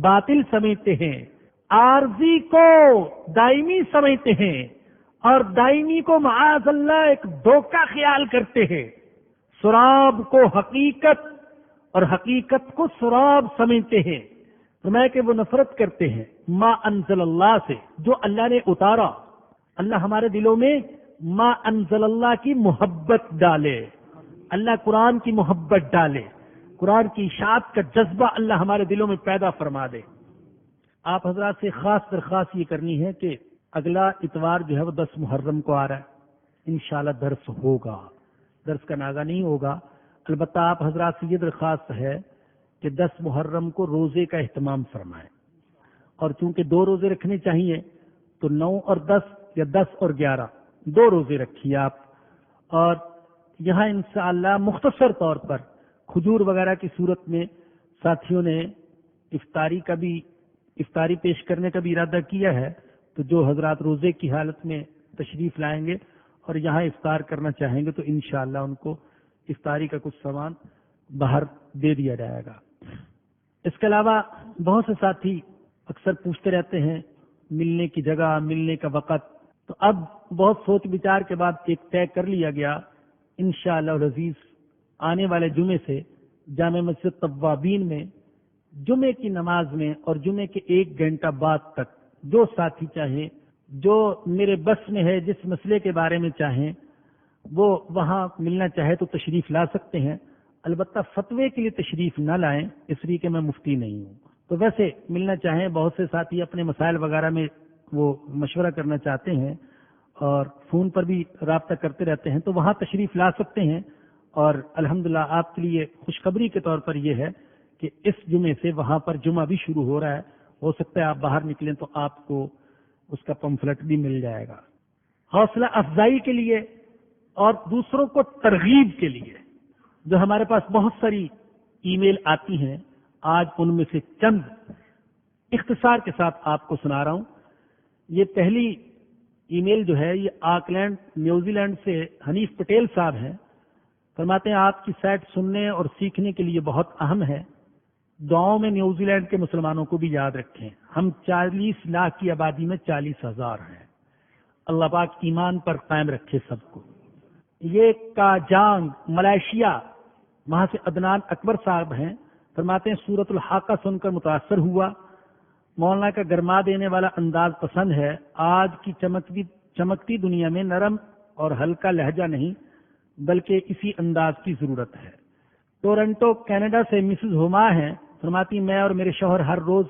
باطل سمجھتے ہیں، عارضی کو دائمی سمجھتے ہیں اور دائمی کو معاذ اللہ ایک دھوکہ خیال کرتے ہیں، سراب کو حقیقت اور حقیقت کو سراب سمجھتے ہیں۔ فرمایا کہ وہ نفرت کرتے ہیں ما انزل اللہ سے، جو اللہ نے اتارا۔ اللہ ہمارے دلوں میں ما انزل اللہ کی محبت ڈالے، اللہ قرآن کی محبت ڈالے، قرآن کی اشاعت کا جذبہ اللہ ہمارے دلوں میں پیدا فرما دے۔ آپ حضرات سے خاص درخواست یہ کرنی ہے کہ اگلا اتوار جو ہے وہ 10 محرم کو آ رہا ہے، انشاءاللہ درس ہوگا، درس کا ناغہ نہیں ہوگا۔ البتہ آپ حضرات سے یہ درخواست ہے کہ 10 محرم کو روزے کا اہتمام فرمائیں، اور چونکہ 2 روزے رکھنے چاہیے تو 9 اور 10 یا 10 اور 11 2 روزے رکھیے آپ۔ اور یہاں انشاءاللہ مختصر طور پر کھجور وغیرہ کی صورت میں ساتھیوں نے افطاری پیش کرنے کا بھی ارادہ کیا ہے، تو جو حضرات روزے کی حالت میں تشریف لائیں گے اور یہاں افطار کرنا چاہیں گے تو انشاءاللہ ان کو افطاری کا کچھ سامان باہر دے دیا جائے گا۔ اس کے علاوہ بہت سے ساتھی اکثر پوچھتے رہتے ہیں ملنے کی جگہ، ملنے کا وقت، تو اب بہت سوچ بچار کے بعد ایک طے کر لیا گیا، انشاءاللہ العزیز آنے والے جمعے سے جامع مسجد توابین میں جمعے کی نماز میں اور جمعے کے 1 گھنٹہ بعد تک جو ساتھی چاہیں، جو میرے بس میں ہے، جس مسئلے کے بارے میں چاہیں وہ وہاں ملنا چاہے تو تشریف لا سکتے ہیں۔ البتہ فتوے کے لیے تشریف نہ لائیں، اس لیے کہ میں مفتی نہیں ہوں۔ تو ویسے ملنا چاہیں، بہت سے ساتھی اپنے مسائل وغیرہ میں وہ مشورہ کرنا چاہتے ہیں اور فون پر بھی رابطہ کرتے رہتے ہیں، تو وہاں تشریف لا سکتے ہیں۔ اور الحمدللہ آپ کے لیے خوشخبری کے طور پر یہ ہے کہ اس جمعے سے وہاں پر جمعہ بھی شروع ہو رہا ہے، ہو سکتا ہے آپ باہر نکلیں تو آپ کو اس کا پمفلٹ بھی مل جائے گا۔ حوصلہ افزائی کے لیے اور دوسروں کو ترغیب کے لیے جو ہمارے پاس بہت ساری ای میل آتی ہیں، آج ان میں سے چند اختصار کے ساتھ آپ کو سنا رہا ہوں۔ یہ پہلی ای میل جو ہے یہ آکلینڈ نیوزی لینڈ سے حنیف پٹیل صاحب ہیں، فرماتے ہیں آپ کی سائٹ سننے اور سیکھنے کے لیے بہت اہم ہے، دعاؤں میں نیوزی لینڈ کے مسلمانوں کو بھی یاد رکھیں، ہم 40 لاکھ کی آبادی میں 40,000 ہیں، اللہ پاک ایمان پر قائم رکھے سب کو۔ یہ کاجانگ ملائیشیا، وہاں سے عدنان اکبر صاحب ہیں، فرماتے ہیں سورۃ الحاقہ سن کر متاثر ہوا، مولانا کا گرما دینے والا انداز پسند ہے، آج کی چمکتی دنیا میں نرم اور ہلکا لہجہ نہیں بلکہ اسی انداز کی ضرورت ہے۔ ٹورنٹو کینیڈا سے مسز ہما ہیں، فرماتی میں اور میرے شوہر ہر روز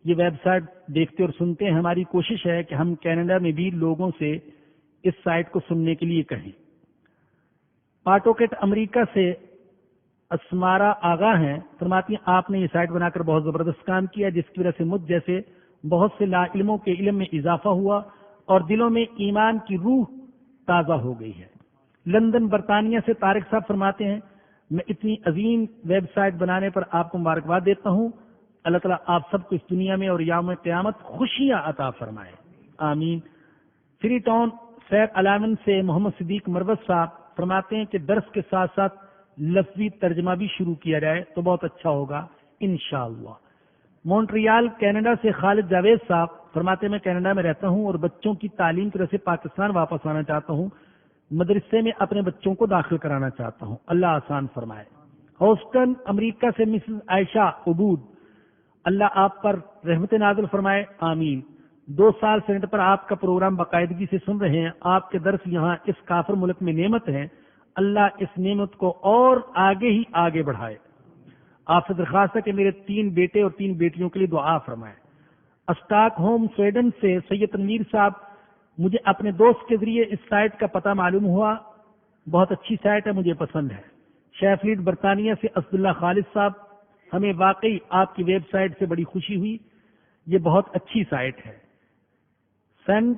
یہ ویب سائٹ دیکھتے اور سنتے ہیں، ہماری کوشش ہے کہ ہم کینیڈا میں بھی لوگوں سے اس سائٹ کو سننے کے لیے کہیں۔ پاٹوکٹ امریکہ سے اسمارا آغا ہیں، فرماتی ہیں آپ نے یہ سائٹ بنا کر بہت زبردست کام کیا، جس کی وجہ سے مجھ جیسے بہت سے لا علموں کے علم میں اضافہ ہوا اور دلوں میں ایمان کی روح تازہ ہو گئی ہے۔ لندن برطانیہ سے طارق صاحب فرماتے ہیں میں اتنی عظیم ویب سائٹ بنانے پر آپ کو مبارکباد دیتا ہوں، اللہ تعالیٰ آپ سب کو اس دنیا میں اور یوم قیامت خوشیاں عطا فرمائے، آمین۔ فری ٹاؤن سیر علامن سے محمد صدیق مروت صاحب فرماتے ہیں کہ درس کے ساتھ ساتھ لفظی ترجمہ بھی شروع کیا جائے تو بہت اچھا ہوگا انشاءاللہ۔ مونٹریال کینیڈا سے خالد جاوید صاحب فرماتے ہیں میں کینیڈا میں رہتا ہوں اور بچوں کی تعلیم کی وجہ سے پاکستان واپس آنا چاہتا ہوں، مدرسے میں اپنے بچوں کو داخل کرانا چاہتا ہوں، اللہ آسان فرمائے۔ ہیوسٹن امریکہ سے مسز عائشہ عبود، اللہ آپ پر رحمت نازل فرمائے، آمین۔ 2 سال سے نیٹ پر آپ کا پروگرام باقاعدگی سے سن رہے ہیں، آپ کے درس یہاں اس کافر ملک میں نعمت ہے، اللہ اس نعمت کو اور آگے ہی آگے بڑھائے۔ آپ سے درخواست ہے کہ میرے 3 بیٹے اور 3 بیٹیوں کے لیے دعا فرمائیں۔ اسٹاک ہوم سویڈن سے سید تنویر صاحب، مجھے اپنے دوست کے ذریعے اس سائٹ کا پتہ معلوم ہوا، بہت اچھی سائٹ ہے، مجھے پسند ہے۔ شیفلیڈ برطانیہ سے اسداللہ خالد صاحب، ہمیں واقعی آپ کی ویب سائٹ سے بڑی خوشی ہوئی، یہ بہت اچھی سائٹ ہے۔ سینٹ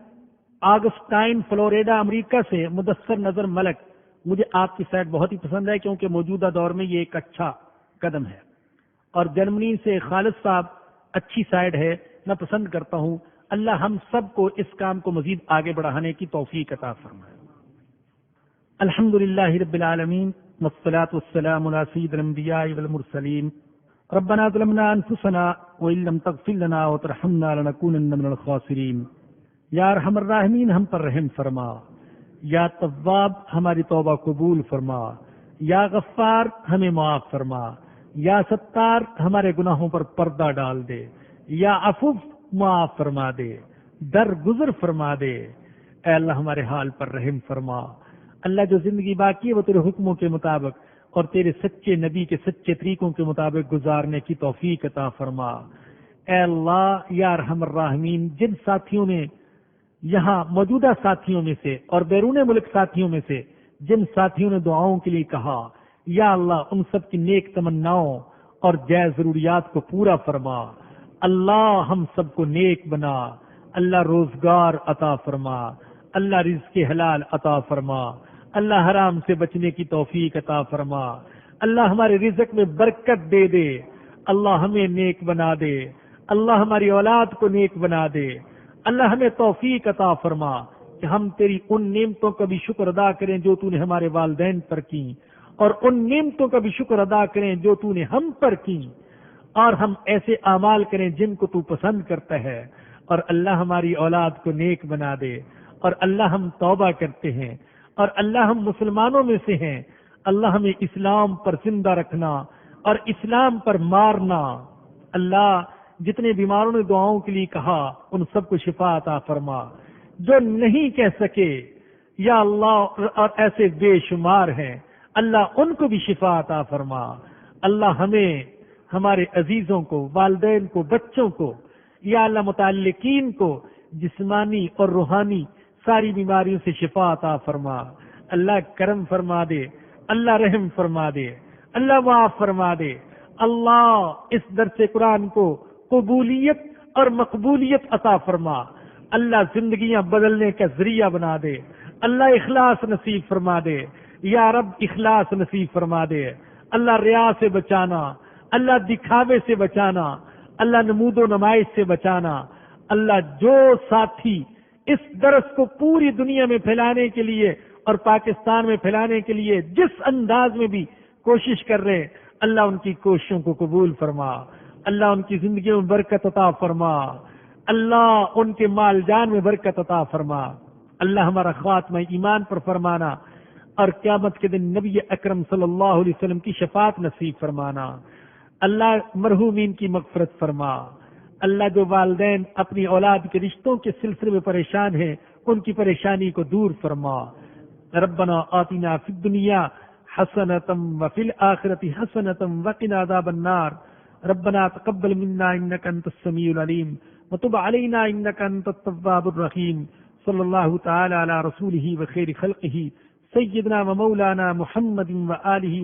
آگسٹائن فلوریڈا امریکہ سے مدثر نظر ملک، مجھے آپ کی سائٹ بہت ہی پسند ہے کیونکہ موجودہ دور میں یہ ایک اچھا قدم ہے۔ اور جرمنی سے خالد صاحب، اچھی سائٹ ہے، میں پسند کرتا ہوں، اللہ ہم سب کو اس کام کو مزید آگے بڑھانے کی توفیق عطا فرمائے۔ الحمدللہ رب العالمین والصلاة والسلام علی سید الانبیاء والمرسلین، ربنا ظلمنا انفسنا وان لم تغفر لنا وترحمنا لنکونن من الخاسرین۔ یا ارحم الراحمین ہم پر رحم فرما، یا تواب ہماری توبہ قبول فرما، یا غفار ہمیں معاف فرما، یا ستار ہمارے گناہوں پر پردہ ڈال دے، یا عفو معاف فرما دے، درگزر فرما دے، اے اللہ ہمارے حال پر رحم فرما۔ اللہ جو زندگی باقی ہے وہ تیرے حکموں کے مطابق اور تیرے سچے نبی کے سچے طریقوں کے مطابق گزارنے کی توفیق عطا فرما۔ اے اللہ یا ارحم الراحمین، جن ساتھیوں نے یہاں موجودہ ساتھیوں میں سے اور بیرون ملک ساتھیوں میں سے جن ساتھیوں نے دعاؤں کے لیے کہا، یا اللہ ان سب کی نیک تمناؤں اور جائز ضروریات کو پورا فرما۔ اللہ ہم سب کو نیک بنا، اللہ روزگار عطا فرما، اللہ رزق حلال عطا فرما، اللہ حرام سے بچنے کی توفیق عطا فرما، اللہ ہمارے رزق میں برکت دے دے، اللہ ہمیں نیک بنا دے، اللہ ہماری اولاد کو نیک بنا دے، اللہ ہمیں توفیق عطا فرما کہ ہم تیری ان نعمتوں کا بھی شکر ادا کریں جو تو نے ہمارے والدین پر کی، اور ان نعمتوں کا بھی شکر ادا کریں جو تو نے ہم پر کی، اور ہم ایسے اعمال کریں جن کو تو پسند کرتا ہے، اور اللہ ہماری اولاد کو نیک بنا دے، اور اللہ ہم توبہ کرتے ہیں، اور اللہ ہم مسلمانوں میں سے ہیں، اللہ ہمیں اسلام پر زندہ رکھنا اور اسلام پر مارنا۔ اللہ جتنے بیماروں نے دعاؤں کے لیے کہا ان سب کو شفا عطا فرما، جو نہیں کہہ سکے یا اللہ اور ایسے بے شمار ہیں، اللہ ان کو بھی شفا عطا فرما۔ اللہ ہمیں، ہمارے عزیزوں کو، والدین کو، بچوں کو، یا اللہ متعلقین کو جسمانی اور روحانی ساری بیماریوں سے شفا عطا فرما۔ اللہ کرم فرما دے، اللہ رحم فرما دے، اللہ معاف فرما دے۔ اللہ اس درس قرآن کو قبولیت اور مقبولیت عطا فرما۔ اللہ زندگیاں بدلنے کا ذریعہ بنا دے، اللہ اخلاص نصیب فرما دے، یا رب اخلاص نصیب فرما دے۔ اللہ ریا سے بچانا، اللہ دکھاوے سے بچانا، اللہ نمود و نمائش سے بچانا۔ اللہ جو ساتھی اس درس کو پوری دنیا میں پھیلانے کے لیے اور پاکستان میں پھیلانے کے لیے جس انداز میں بھی کوشش کر رہے، اللہ ان کی کوششوں کو قبول فرما، اللہ ان کی زندگیوں میں برکت عطا فرما، اللہ ان کے مال جان میں برکت عطا فرما۔ اللہ ہمارا خاتمہ ایمان پر فرمانا اور قیامت کے دن نبی اکرم صلی اللہ علیہ وسلم کی شفاعت نصیب فرمانا۔ اللہ مرحومین کی مغفرت فرما۔ اللہ جو والدین اپنی اولاد کے رشتوں کے سلسلے میں پریشان ہیں ان کی پریشانی کو دور فرما۔ ربنا آتنا فی الدنیا حسنۃ وفی الآخرۃ حسنۃ وقنا عذاب النار۔ ربنا تقبل منا انک انت السمیع العلیم وتب علینا انک انت التواب الرحیم۔ صلی اللہ تعالی علی رسولہ وخیر خلقہ سیدنا و مولانا محمد و آلہ